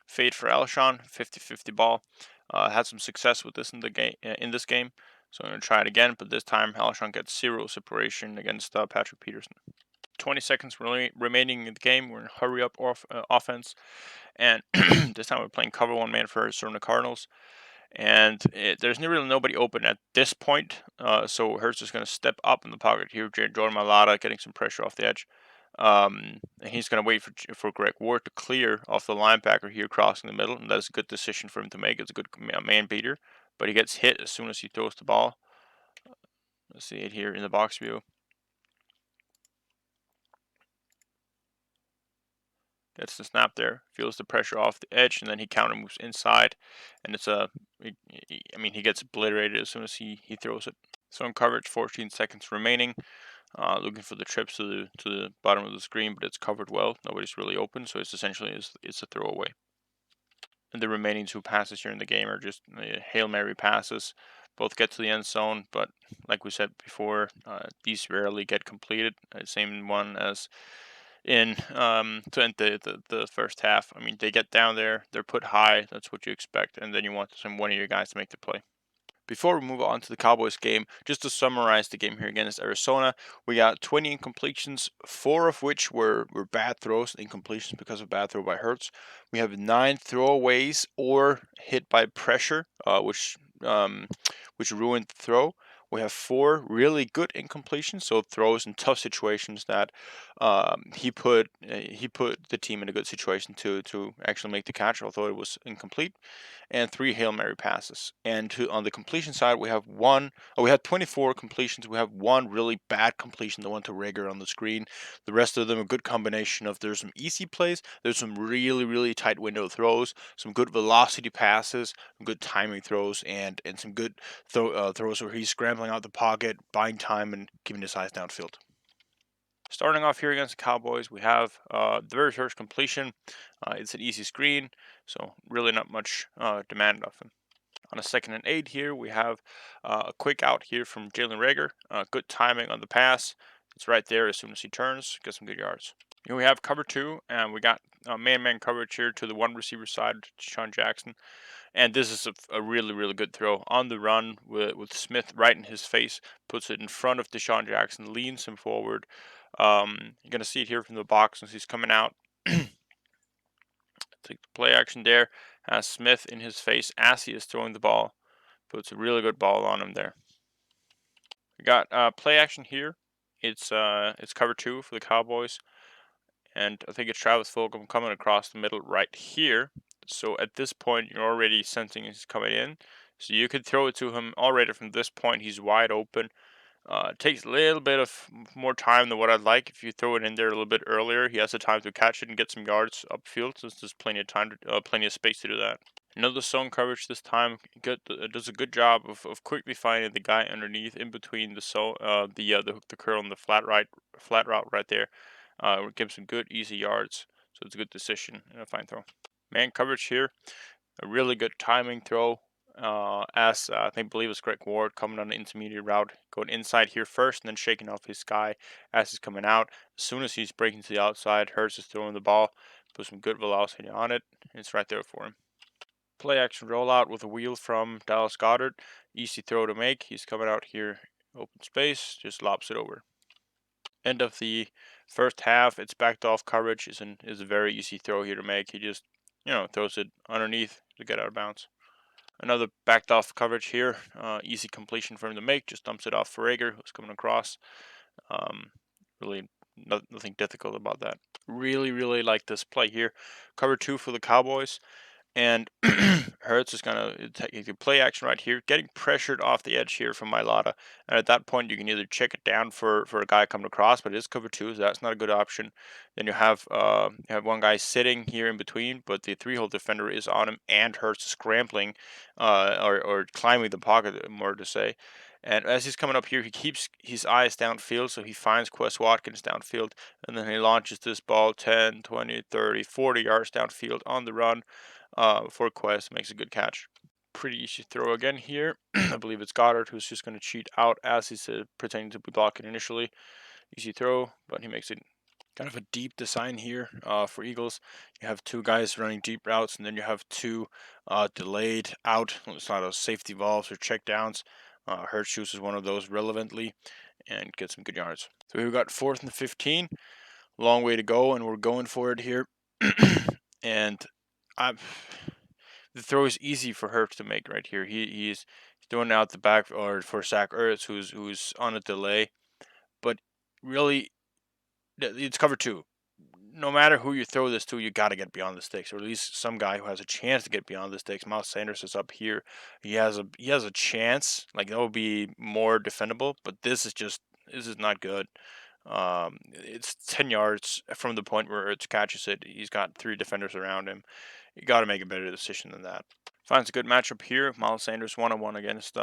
Fade for Alshon, 50-50 ball. Had some success with this in the game. So I'm going to try it again, but this time Alshon gets 0 separation against Patrick Peterson. 20 seconds remaining in the game. We're in hurry up offense, and this time we're playing cover one man for the Cardinals. And there's really nobody open at this point, so Hurts is going to step up in the pocket here. Jordan Mailata getting some pressure off the edge. And he's going to wait for Greg Ward to clear off the linebacker here crossing the middle, and that's a good decision for him to make. It's a good man beater, but he gets hit as soon as he throws the ball. Let's see it here in the box view. Gets the snap there, feels the pressure off the edge, and then he counter moves inside, and it's he gets obliterated as soon as he throws it. So in coverage, 14 seconds remaining. Looking for the trips to the bottom of the screen, but it's covered well. Nobody's really open, so it's essentially it's a throwaway. And the remaining 2 passes here in the game are just Hail Mary passes. Both get to the end zone, but like we said before, these rarely get completed. Same one as in to end the first half. I mean, they get down there, they're put high, that's what you expect, and then you want one of your guys to make the play. Before we move on to the Cowboys game, just to summarize the game here against Arizona, we got 20 incompletions, 4 of which were bad throws, incompletions because of bad throw by Hurts. We have 9 throwaways or hit by pressure, which ruined the throw. We have 4 really good incompletions, so throws in tough situations that he put the team in a good situation to actually make the catch, although it was incomplete, and 3 Hail Mary passes. And on the completion side, we have we had 24 completions. We have 1 really bad completion, the one to Rager on the screen. The rest of them a good combination of there's some easy plays, there's some really, really tight window throws, some good velocity passes, some good timing throws, and some good throws where he's scrambling out the pocket, buying time, and keeping his eyes downfield. Starting off here against the Cowboys, we have the very first completion. It's an easy screen, so really not much demand of him. On a 2nd and 8 here, we have a quick out here from Jalen Rager. Good timing on the pass. It's right there as soon as he turns. Get some good yards. Here we have cover 2, and we got man-man coverage here to the one receiver side, Deshaun Jackson. And this is a really, really good throw on the run with Smith right in his face. Puts it in front of Deshaun Jackson, leans him forward. You're going to see it here from the box as he's coming out. Take the play action there. Has Smith in his face as he is throwing the ball. Puts a really good ball on him there. We got play action here. It's cover 2 for the Cowboys. And I think it's Travis Fulgham coming across the middle right here. So at this point, you're already sensing he's coming in. So you could throw it to him already from this point. He's wide open. It takes a little bit of more time than what I'd like. If you throw it in there a little bit earlier, he has the time to catch it and get some yards upfield. So there's plenty of time, plenty of space to do that. Another zone coverage this time. Does a good job of quickly finding the guy underneath, in between the curl and the flat route right there. Gives some good easy yards. So it's a good decision and a fine throw. Man coverage here. A really good timing throw. as I think believe it's Greg Ward coming on the intermediate route, going inside here first, and then shaking off his guy as he's coming out. As soon as he's breaking to the outside, Hurts is throwing the ball, put some good velocity on it, and it's right there for him. Play action rollout with a wheel from Dallas Goedert. Easy throw to make. He's coming out here, open space, just lobs it over. End of the first half. It's backed off coverage. Is a very easy throw here to make. He just throws it underneath to get out of bounds. Another backed off coverage here. Easy completion for him to make. Just dumps it off for Rager, who's coming across. Really nothing difficult about that. Really like this play here. Cover 2 for the Cowboys. And Hurts is going to take the play action right here, getting pressured off the edge here from Mailata. And at that point, you can either check it down for a guy coming across, but it is cover 2, so that's not a good option. Then you have one guy sitting here in between, but the 3-hole defender is on him, and Hurts scrambling or climbing the pocket, more to say. And as he's coming up here, he keeps his eyes downfield, so he finds Quez Watkins downfield, and then he launches this ball 10, 20, 30, 40 yards downfield on the run. For Quest, makes a good catch. Pretty easy throw again here. I believe it's Goddard who's just going to cheat out as he's pretending to be blocking initially. Easy throw, but he makes it kind of a deep design here for Eagles. You have 2 guys running deep routes, and then you have 2 delayed out. It's not a safety valves or check downs. Hurts chooses one of those relevantly and gets some good yards. So we've got 4th and 15. Long way to go, and we're going for it here. And the throw is easy for Hurts to make right here. He's throwing out the back or for Zach Ertz, who's on a delay, but really it's cover 2. No matter who you throw this to, you got to get beyond the sticks, or at least some guy who has a chance to get beyond the sticks. Miles Sanders is up here. He has a chance. Like that would be more defendable, but this is not good. It's 10 yards from the point where Ertz catches it. He's got 3 defenders around him. You got to make a better decision than that. Finds a good matchup here. Miles Sanders 1-on-1 against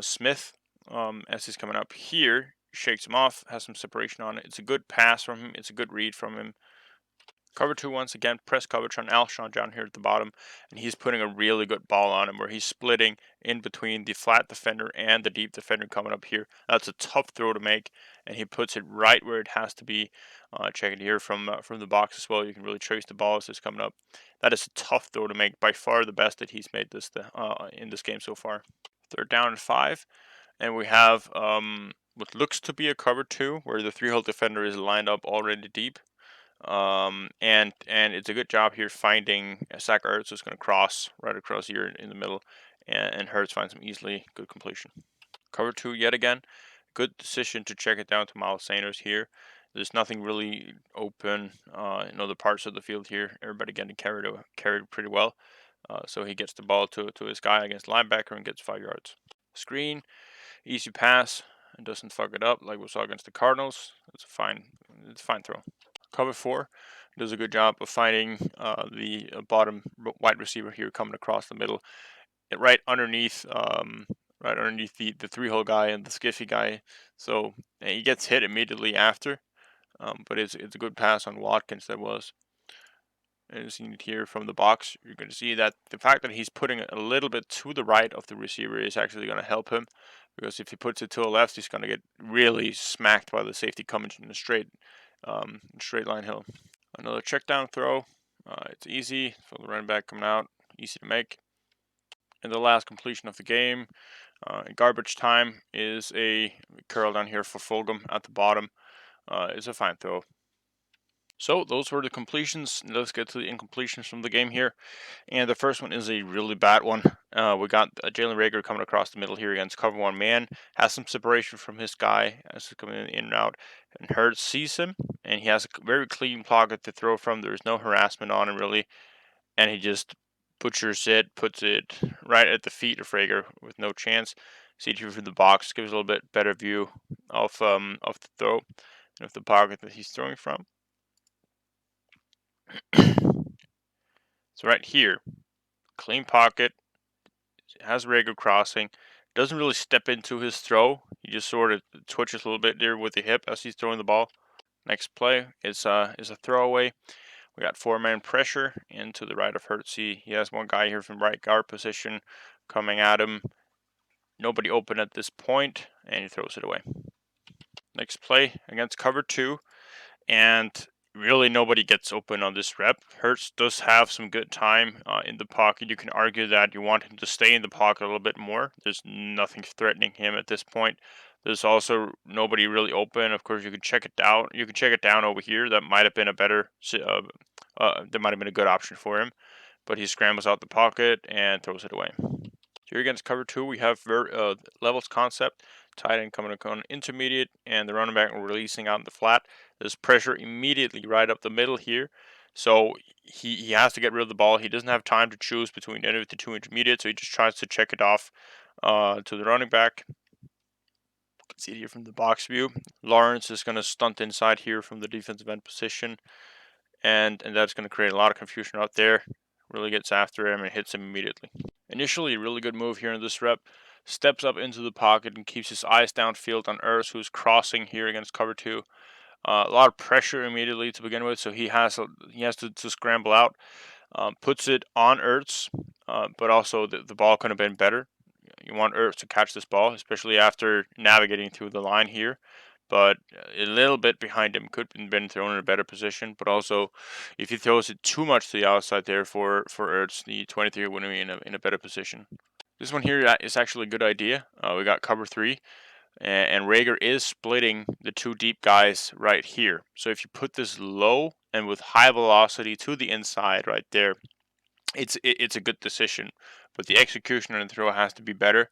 Smith. As he's coming up here, shakes him off, has some separation on it. It's a good pass from him. It's a good read from him. Cover 2 once again, press coverage on Alshon down here at the bottom, and he's putting a really good ball on him where he's splitting in between the flat defender and the deep defender coming up here. That's a tough throw to make, and he puts it right where it has to be. Check it here from the box as well. You can really trace the ball as it's coming up. That is a tough throw to make, by far the best that he's made this in this game so far. 3rd down and 5, and we have what looks to be a cover 2 where the 3-hole defender is lined up already deep. And it's a good job here finding Zach Ertz who's going to cross right across here in the middle, and Hurts finds him easily. Good completion. Cover 2 yet again. Good decision to check it down to Miles Sanders here. There's nothing really open in other parts of the field here. Everybody getting carried pretty well. So he gets the ball to his guy against linebacker and gets 5 yards. Screen, easy pass, and doesn't fuck it up like we saw against the Cardinals. It's a fine throw. Cover 4 does a good job of finding the bottom wide receiver here coming across the middle, right underneath the 3-hole guy and the skiffy guy. So he gets hit immediately after, but it's a good pass on Watkins that was. As you can hear from the box, you're going to see that the fact that he's putting it a little bit to the right of the receiver is actually going to help him, because if he puts it to the left, he's going to get really smacked by the safety coming in a straight line hill. Another check down throw. It's easy for the running back coming out, easy to make. And the last completion of the game, in garbage time, is a curl down here for Fulgham at the bottom. It's a fine throw. So those were the completions. Let's get to the incompletions from the game here. And the first one is a really bad one. We got Jalen Rager coming across the middle here against cover 1 man. Has some separation from his guy as he's coming in and out. And Hurts sees him, and he has a very clean pocket to throw from. There's no harassment on him really. And he just butchers it, puts it right at the feet of Rager with no chance. See it here from the box, gives a little bit better view of the throw and of the pocket that he's throwing from. So right here, clean pocket, has Rager crossing, doesn't really step into his throw. He just sort of twitches a little bit there with the hip as he's throwing the ball. Next play is a throwaway. We got 4-man pressure into the right of Hurts. He has one guy here from right guard position coming at him. Nobody open at this point, and he throws it away. Next play against cover 2, and really nobody gets open on this rep. Hurts does have some good time in the pocket. You can argue that you want him to stay in the pocket a little bit more. There's nothing threatening him at this point. There's also nobody really open. Of course, you can check it down. You can check it down over here. That might have been a better. That might have been a good option for him, but he scrambles out the pocket and throws it away. Here against cover 2, we have levels concept, tight end coming on intermediate, and the running back releasing out in the flat. There's pressure immediately right up the middle here. So he has to get rid of the ball. He doesn't have time to choose between any of the two intermediate, so he just tries to check it off to the running back. You can see it here from the box view. Lawrence is going to stunt inside here from the defensive end position, and that's going to create a lot of confusion out there. Really gets after him and hits him immediately. Initially, a really good move here in this rep. Steps up into the pocket and keeps his eyes downfield on Ertz, who's crossing here against cover 2. A lot of pressure immediately to begin with, so he has to scramble out. Puts it on Ertz, but also the ball could have been better. You want Ertz to catch this ball, especially after navigating through the line here. But a little bit behind him, could have been thrown in a better position. But also, if he throws it too much to the outside there for Ertz, the 23 wouldn't be in a better position. This one here is actually a good idea. We got cover 3, and Rager is splitting the two deep guys right here. So if you put this low and with high velocity to the inside right there, it's a good decision. But the execution on the throw has to be better.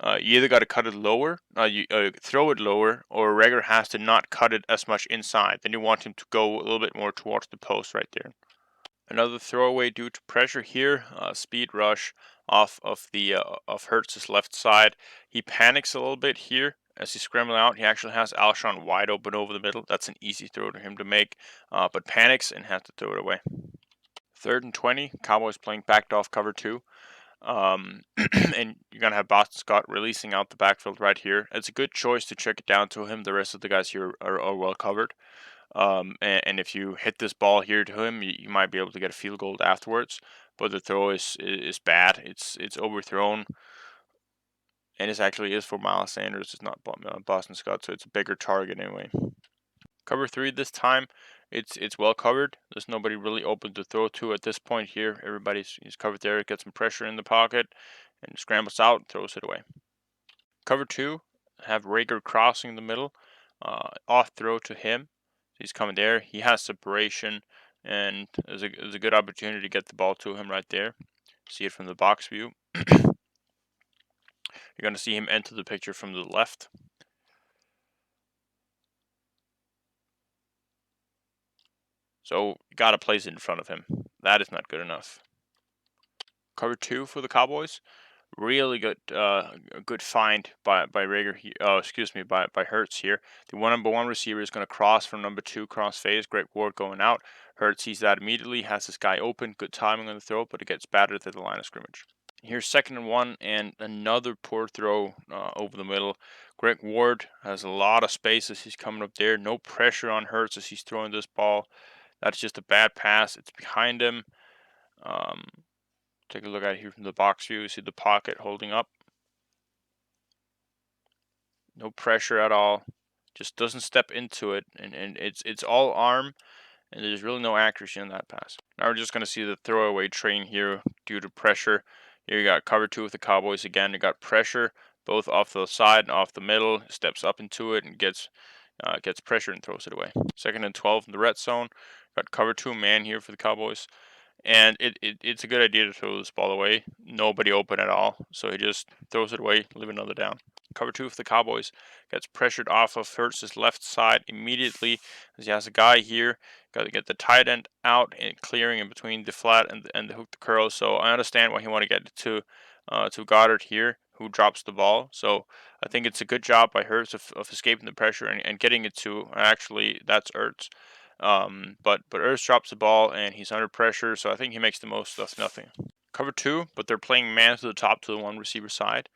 You either got to cut it lower, you throw it lower, or Rager has to not cut it as much inside. Then you want him to go a little bit more towards the post right there. Another throwaway due to pressure here, speed rush off of the of Hurts' left side. He panics a little bit here as he's scrambling out. He actually has Alshon wide open over the middle. That's an easy throw to him to make, but panics and has to throw it away. 3rd and 20, Cowboys playing backed off cover 2. And you're going to have Boston Scott releasing out the backfield right here. It's a good choice to check it down to him. The rest of the guys here are well covered. And if you hit this ball here to him, you might be able to get a field goal afterwards. But the throw is bad. It's overthrown. And it actually is for Miles Sanders. It's not Boston Scott, so it's a bigger target anyway. Cover 3 this time. It's well covered. There's nobody really open to throw to at this point here. Everybody's covered there. Gets some pressure in the pocket and scrambles out and throws it away. Cover 2, have Rager crossing the middle. Off throw to him. He's coming there. He has separation, and there's a good opportunity to get the ball to him right there. See it from the box view. You're going to see him enter the picture from the left. So you got to place it in front of him. That is not good enough. Cover 2 for the Cowboys. Really good, good find by Rager. By Hurts here. The number 1 receiver is going to cross from number 2 cross phase. Great Ward going out. Hurts sees that immediately. Has this guy open. Good timing on the throw, but it gets battered at the line of scrimmage. Here's 2nd and 1, and another poor throw over the middle. Greg Ward has a lot of space as he's coming up there. No pressure on Hurts as he's throwing this ball. That's just a bad pass. It's behind him. Take a look at it here from the box view. You see the pocket holding up. No pressure at all. Just doesn't step into it, and it's all arm, and there's really no accuracy in that pass. Now we're just going to see the throwaway train here due to pressure. Here you got cover 2 with the Cowboys again. You got pressure both off the side and off the middle. Steps up into it and gets pressure and throws it away. 2nd and 12 in the red zone. Got cover 2 man here for the Cowboys. And it's a good idea to throw this ball away. Nobody open at all. So he just throws it away, leave another down. Cover 2 for the Cowboys. Gets pressured off of Hurts' left side immediately as he has a guy here. Got to get the tight end out and clearing in between the flat and the hook to curl. So I understand why he want to get it to Goddard here, who drops the ball. So I think it's a good job by Hurts of escaping the pressure and getting it to, actually, that's Ertz. But Ertz drops the ball and he's under pressure, so I think he makes the most of nothing. Cover 2, but they're playing man to the top to the 1 receiver side.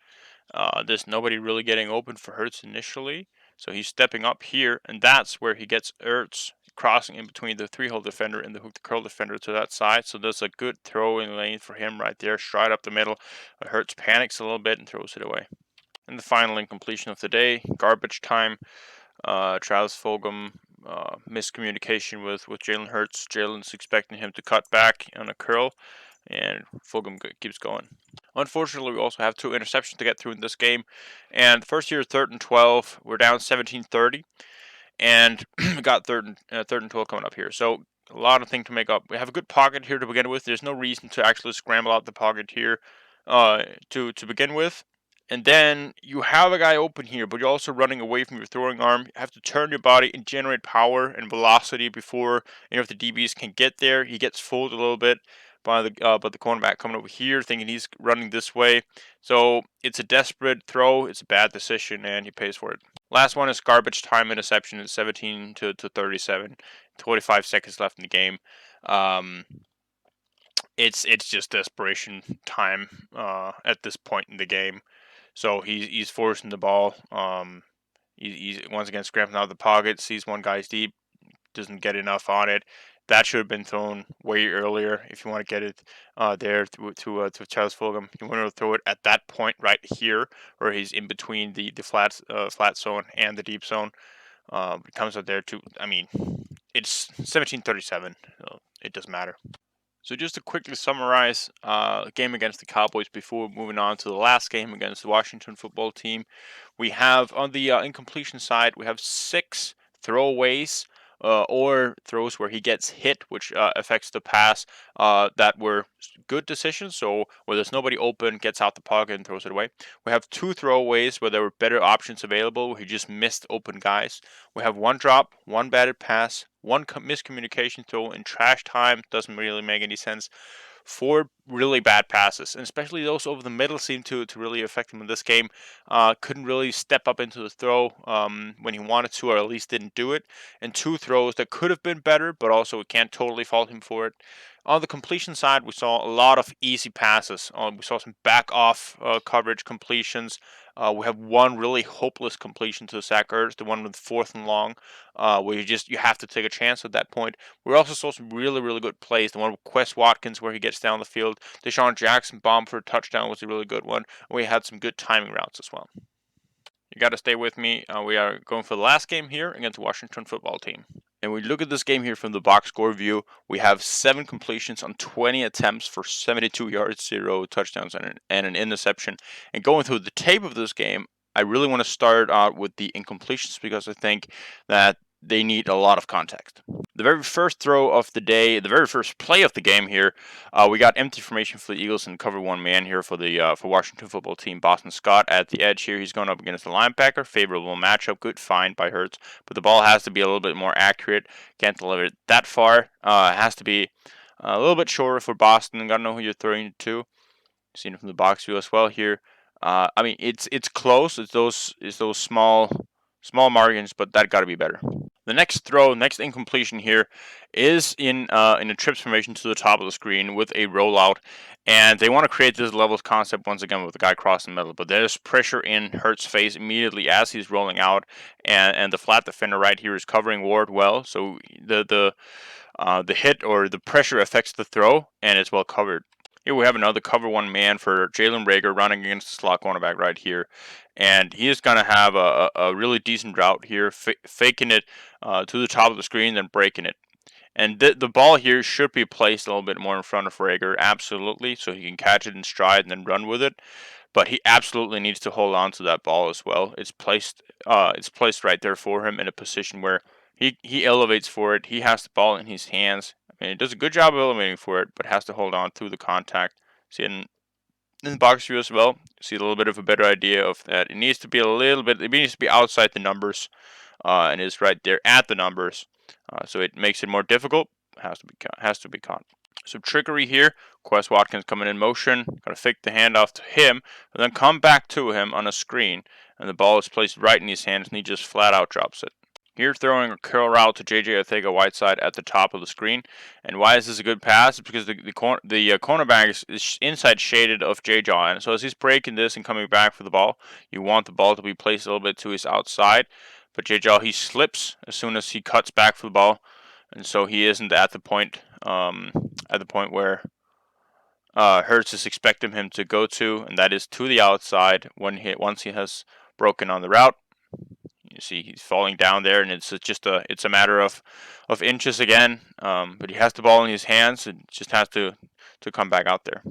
There's nobody really getting open for Hurts initially, so he's stepping up here, and that's where he gets Ertz crossing in between the 3-hole defender and the hook the curl defender to that side. So there's a good throwing lane for him right there, straight up the middle. Hurts panics a little bit and throws it away. And the final incompletion of the day, garbage time. Travis Fulgham, miscommunication with Jalen Hurts. Jalen's expecting him to cut back on a curl, and Fulgham keeps going. Unfortunately, we also have 2 interceptions to get through in this game. And first here, 3rd and 12. We're down 17-30, and we got 3rd and 12 coming up here. So a lot of things to make up. We have a good pocket here to begin with. There's no reason to actually scramble out the pocket here to begin with. And then you have a guy open here, but you're also running away from your throwing arm. You have to turn your body and generate power and velocity before any of the DBs can get there. He gets fooled a little bit by the cornerback coming over here, thinking he's running this way. So it's a desperate throw. It's a bad decision, and he pays for it. Last one is garbage time interception. It's 17-37. 25 seconds left in the game. It's just desperation time at this point in the game. So he's forcing the ball. He's once again scrambling out of the pocket, sees one guy's deep, doesn't get enough on it. That should have been thrown way earlier if you want to get it there to Charles Fulgham. You want to throw it at that point right here, where he's in between the flat zone and the deep zone. It comes out there too. I mean, it's 17-37. So it doesn't matter. So just to quickly summarize the game against the Cowboys before moving on to the last game against the Washington football team, we have on the incompletion side, we have 6 throwaways or throws where he gets hit, which affects the pass that were good decisions. So where there's nobody open, gets out the pocket and throws it away. We have 2 throwaways where there were better options available, where he just missed open guys. We have 1 drop, 1 batted pass, 1 miscommunication throw in trash time. Doesn't really make any sense. 4 really bad passes, and especially those over the middle seemed to really affect him in this game. Couldn't really step up into the throw when he wanted to, or at least didn't do it. And 2 throws that could have been better, but also we can't totally fault him for it. On the completion side, we saw a lot of easy passes. We saw some back-off coverage completions. We have 1 really hopeless completion to Zach Ertz, the one with 4th and long, where you have to take a chance at that point. We also saw some really good plays. The one with Quez Watkins where he gets down the field. Deshaun Jackson bomb for a touchdown was a really good one. And we had some good timing routes as well. You got to stay with me. We are going for the last game here against the Washington football team. And we look at this game here from the box score view. We have 7 completions on 20 attempts for 72 yards, 0 touchdowns, and an interception. And going through the tape of this game, I really want to start out with the incompletions because I think that they need a lot of context. The very first throw of the day, the very first play of the game here, we got empty formation for the Eagles and cover 1 man here for the for Washington football team. Boston Scott at the edge here. He's going up against the linebacker. Favorable matchup. Good find by Hurts, but the ball has to be a little bit more accurate. Can't deliver it that far. It has to be a little bit shorter for Boston. Got to know who you're throwing it to. Seen it from the box view as well here. I mean, it's close. It's those small margins, but that got to be better. The next throw, next incompletion here, is in a trips formation to the top of the screen with a rollout, and they want to create this levels concept once again with the guy crossing the middle. But there's pressure in Hurts' face immediately as he's rolling out, and the flat defender right here is covering Ward well. So the hit or the pressure affects the throw, and it's well covered. Here we have another cover 1 man for Jalen Reagor running against the slot cornerback right here. And he is going to have a really decent route here, faking it to the top of the screen, then breaking it. And the ball here should be placed a little bit more in front of Reagor, absolutely, so he can catch it in stride and then run with it. But he absolutely needs to hold on to that ball as well. It's placed right there for him in a position where he elevates for it. He has the ball in his hands. I mean, he does a good job of elevating for it, but has to hold on through the contact. See it in the box view as well. See a little bit of a better idea of that. It needs to be a little bit. It needs to be outside the numbers, and is right there at the numbers. So it makes it more difficult. Has to be caught. Some trickery here. Quez Watkins coming in motion. Got to fake the handoff to him, and then come back to him on a screen, and the ball is placed right in his hands, and he just flat out drops it. Here throwing a curl route to J.J. Arcega-Whiteside at the top of the screen. And why is this a good pass? It's because the cornerback is inside shaded of J.J. And so as he's breaking this and coming back for the ball, you want the ball to be placed a little bit to his outside. But J.J. he slips as soon as he cuts back for the ball. You want the ball to be placed a little bit to his outside. But J.J. he slips as soon as he cuts back for the ball. You want the ball to be placed a little bit to his outside. But J.J. he slips as soon as he cuts back for the ball. and so he isn't at the point where Hurts is expecting him to go to, and that is to the outside. Once he has broken on the route, you see he's falling down there, and it's a matter of inches again. But he has the ball in his hands, and just has to come back out there.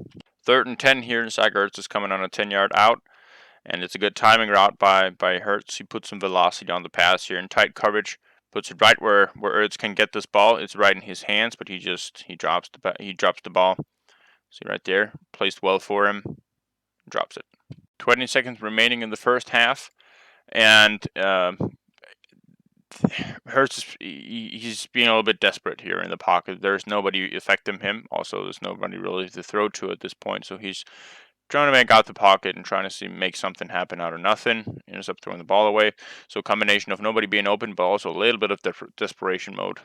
3rd and 10 here, and Zach Ertz is coming on a 10-yard out, and it's a good timing route by Hurts. He puts some velocity on the pass here in tight coverage, puts it right where Ertz can get this ball. It's right in his hands, but he drops the ball. See right there, placed well for him, drops it. 20 seconds remaining in the first half, and Hurts he's being a little bit desperate here in the pocket. There's nobody affecting him. Also, there's nobody really to throw to at this point, so he's trying to make out the pocket and trying to make something happen out of nothing. He ends up throwing the ball away. So a combination of nobody being open, but also a little bit of desperation mode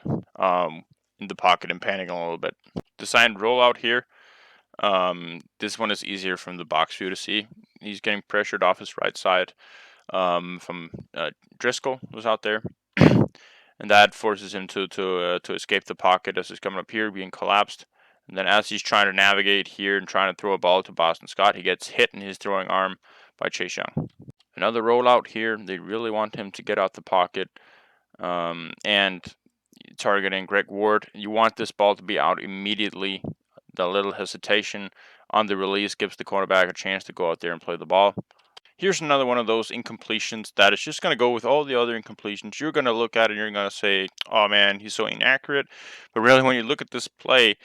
in the pocket and panicking a little bit. Designed rollout here. This one is easier from the box view to see. He's getting pressured off his right side from Driscoll was out there. And that forces him to escape the pocket as he's coming up here, being collapsed. And then as he's trying to navigate here and trying to throw a ball to Boston Scott, he gets hit in his throwing arm by Chase Young. Another rollout here. They really want him to get out the pocket and targeting Greg Ward. You want this ball to be out immediately. The little hesitation on the release gives the quarterback a chance to go out there and play the ball. Here's another one of those incompletions that is just going to go with all the other incompletions. You're going to look at it and you're going to say, oh man, he's so inaccurate. But really, when you look at this play,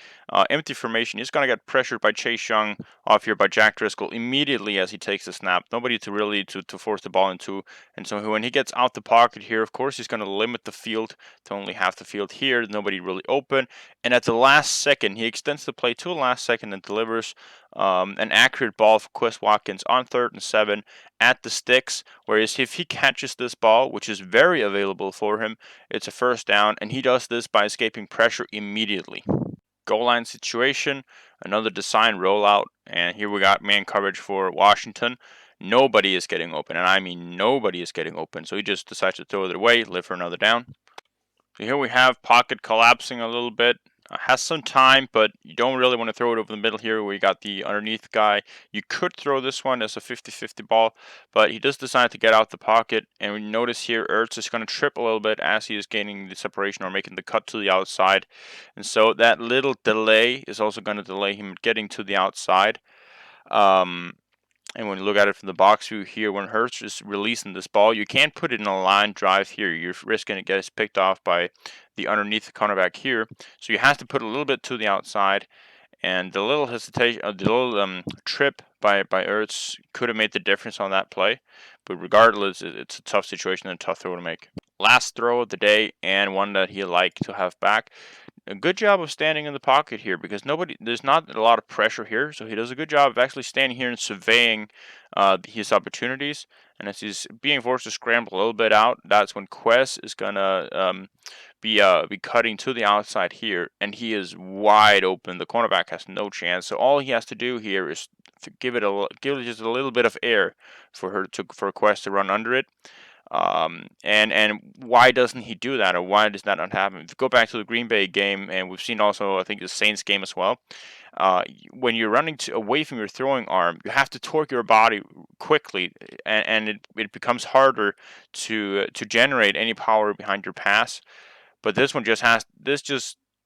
empty formation, he's going to get pressured by Chase Young off here by Jack Driscoll immediately as he takes the snap. Nobody to really to force the ball into. And so when he gets out the pocket here, of course, he's going to limit the field to only half the field here. Nobody really open. And at the last second, he extends the play to the last second and delivers an accurate ball for Quez Watkins on 3rd and 7 at the sticks, whereas if he catches this ball, which is very available for him, it's a first down, and he does this by escaping pressure immediately. Goal line situation, another design rollout, and here we got man coverage for Washington. Nobody is getting open, and I mean nobody is getting open, so he just decides to throw it away, live for another down. So here we have pocket collapsing a little bit. Has some time, but you don't really want to throw it over the middle here where you got the underneath guy. You could throw this one as a 50-50 ball, but he does decide to get out the pocket. And we notice here Ertz is going to trip a little bit as he is gaining the separation or making the cut to the outside. And so that little delay is also going to delay him getting to the outside. And when you look at it from the box view here, when Hurts is releasing this ball, you can't put it in a line drive here. You're risking it gets picked off by the underneath cornerback here. So you have to put a little bit to the outside. And the little hesitation, the little trip by Ertz could have made the difference on that play. But regardless, it's a tough situation and a tough throw to make. Last throw of the day, and one that he'd like to have back. A good job of standing in the pocket here because there's not a lot of pressure here, so he does a good job of actually standing here and surveying his opportunities. And as he's being forced to scramble a little bit out, that's when Quez is gonna be cutting to the outside here, and he is wide open. The cornerback has no chance. So all he has to do here is to give it just a little bit of air for Quez to run under it. And why doesn't he do that, or why does that not happen? If you go back to the Green Bay game, and we've seen also, I think, the Saints game as well, when you're running away from your throwing arm, you have to torque your body quickly, and it becomes harder to generate any power behind your pass. But this one just has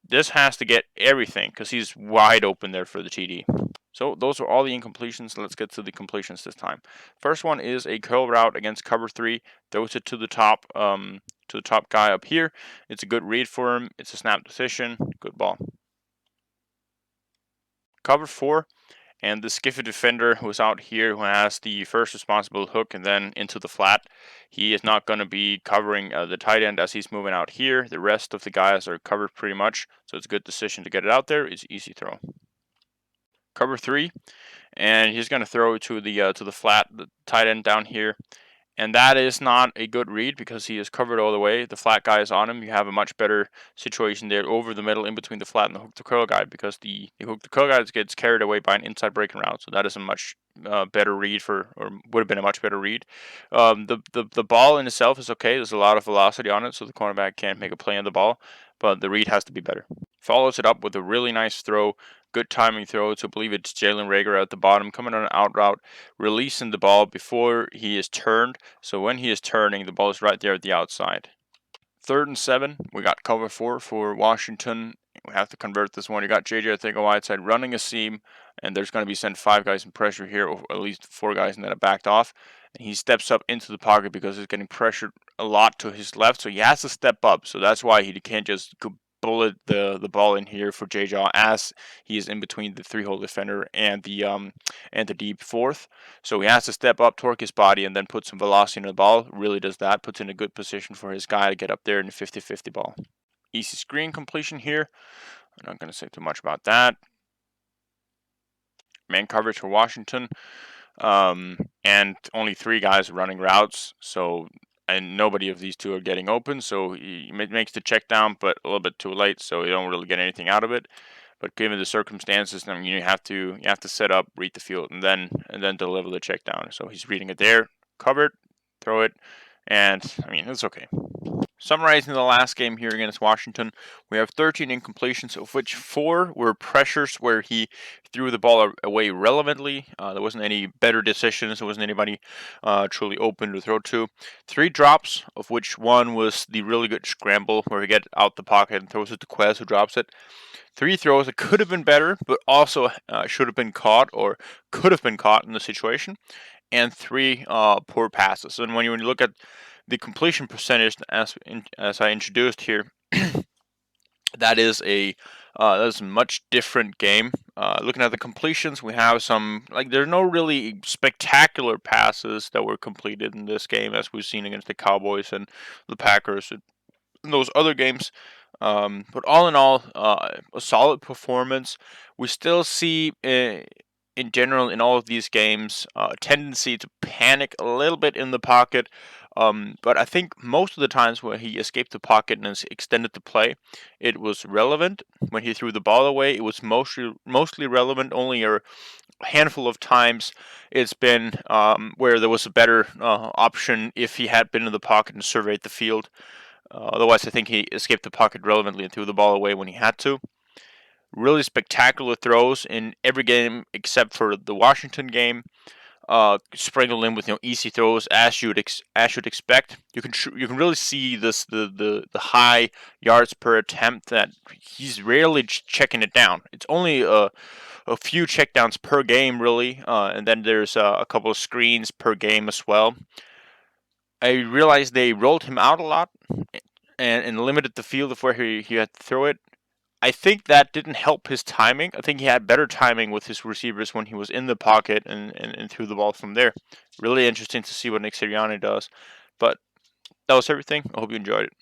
this has to get everything because he's wide open there for the TD. So those are all the incompletions. Let's get to the completions this time. First one is a curl route against cover 3. Throws it to the top guy up here. It's a good read for him. It's a snap decision. Good ball. Cover 4. And the skiffy defender who's out here, who has the first responsible hook and then into the flat, he is not going to be covering the tight end as he's moving out here. The rest of the guys are covered pretty much, so it's a good decision to get it out there. It's an easy throw. Cover 3, and he's going to throw to the flat, the tight end down here. And that is not a good read because he is covered all the way. The flat guy is on him. You have a much better situation there over the middle in between the flat and the hook to curl guy because the hook to curl guy gets carried away by an inside breaking route. So that is a much better read or would have been a much better read. The ball in itself is okay. There's a lot of velocity on it, so the cornerback can't make a play on the ball. but the read has to be better. Follows it up with a really nice throw, good timing throw to, I believe it's Jalen Reagor at the bottom, coming on an out route, releasing the ball before he is turned. So when he is turning, the ball is right there at the outside. 3rd and 7, we got cover 4 for Washington. We have to convert this one. You got JJ Arcega-Whiteside running a seam, and there's going to be sent 5 guys in pressure here, or at least 4 guys, and then backed off. And he steps up into the pocket because he's getting pressured a lot to his left, so he has to step up. So that's why he can't just bullet the ball in here for JJ as he is in between the 3-hole defender and the deep fourth. So he has to step up, torque his body, and then put some velocity in the ball. Really does that. Puts in a good position for his guy to get up there in the 50-50 ball. Easy screen completion here. I'm not going to say too much about that. Man coverage for Washington. And only 3 guys running routes. And nobody of these 2 are getting open. So he makes the check down, but a little bit too late. So you don't really get anything out of it. But given the circumstances, I mean, you have to set up, read the field, and then deliver the check down. So he's reading it there, covered, throw it, and I mean it's okay. Summarizing the last game here against Washington, we have 13 incompletions, of which 4 were pressures where he threw the ball away relevantly. There wasn't any better decisions. There wasn't anybody truly open to throw to. 3 drops, of which 1 was the really good scramble where he gets out the pocket and throws it to Quez, who drops it. 3 throws that could have been better, but also should have been caught or could have been caught in the situation. And 3 poor passes. And when you look at the completion percentage, as I introduced here, that is a much different game. Looking at the completions, we have some, there's no really spectacular passes that were completed in this game, as we've seen against the Cowboys and the Packers and those other games. But all in all, a solid performance. We still see, in general, in all of these games, a tendency to panic a little bit in the pocket. But I think most of the times when he escaped the pocket and extended the play, it was relevant. When he threw the ball away, it was mostly relevant. Only a handful of times it's been where there was a better option if he had been in the pocket and surveyed the field. Otherwise, I think he escaped the pocket relevantly and threw the ball away when he had to. Really spectacular throws in every game except for the Washington game. Sprinkled in with easy throws as you'd expect. You can really see the high yards per attempt that he's rarely checking it down. It's only a few checkdowns per game really, and then there's a couple of screens per game as well. I realized they rolled him out a lot and limited the field of where he had to throw it. I think that didn't help his timing. I think he had better timing with his receivers when he was in the pocket and threw the ball from there. Really interesting to see what Nick Sirianni does. But that was everything. I hope you enjoyed it.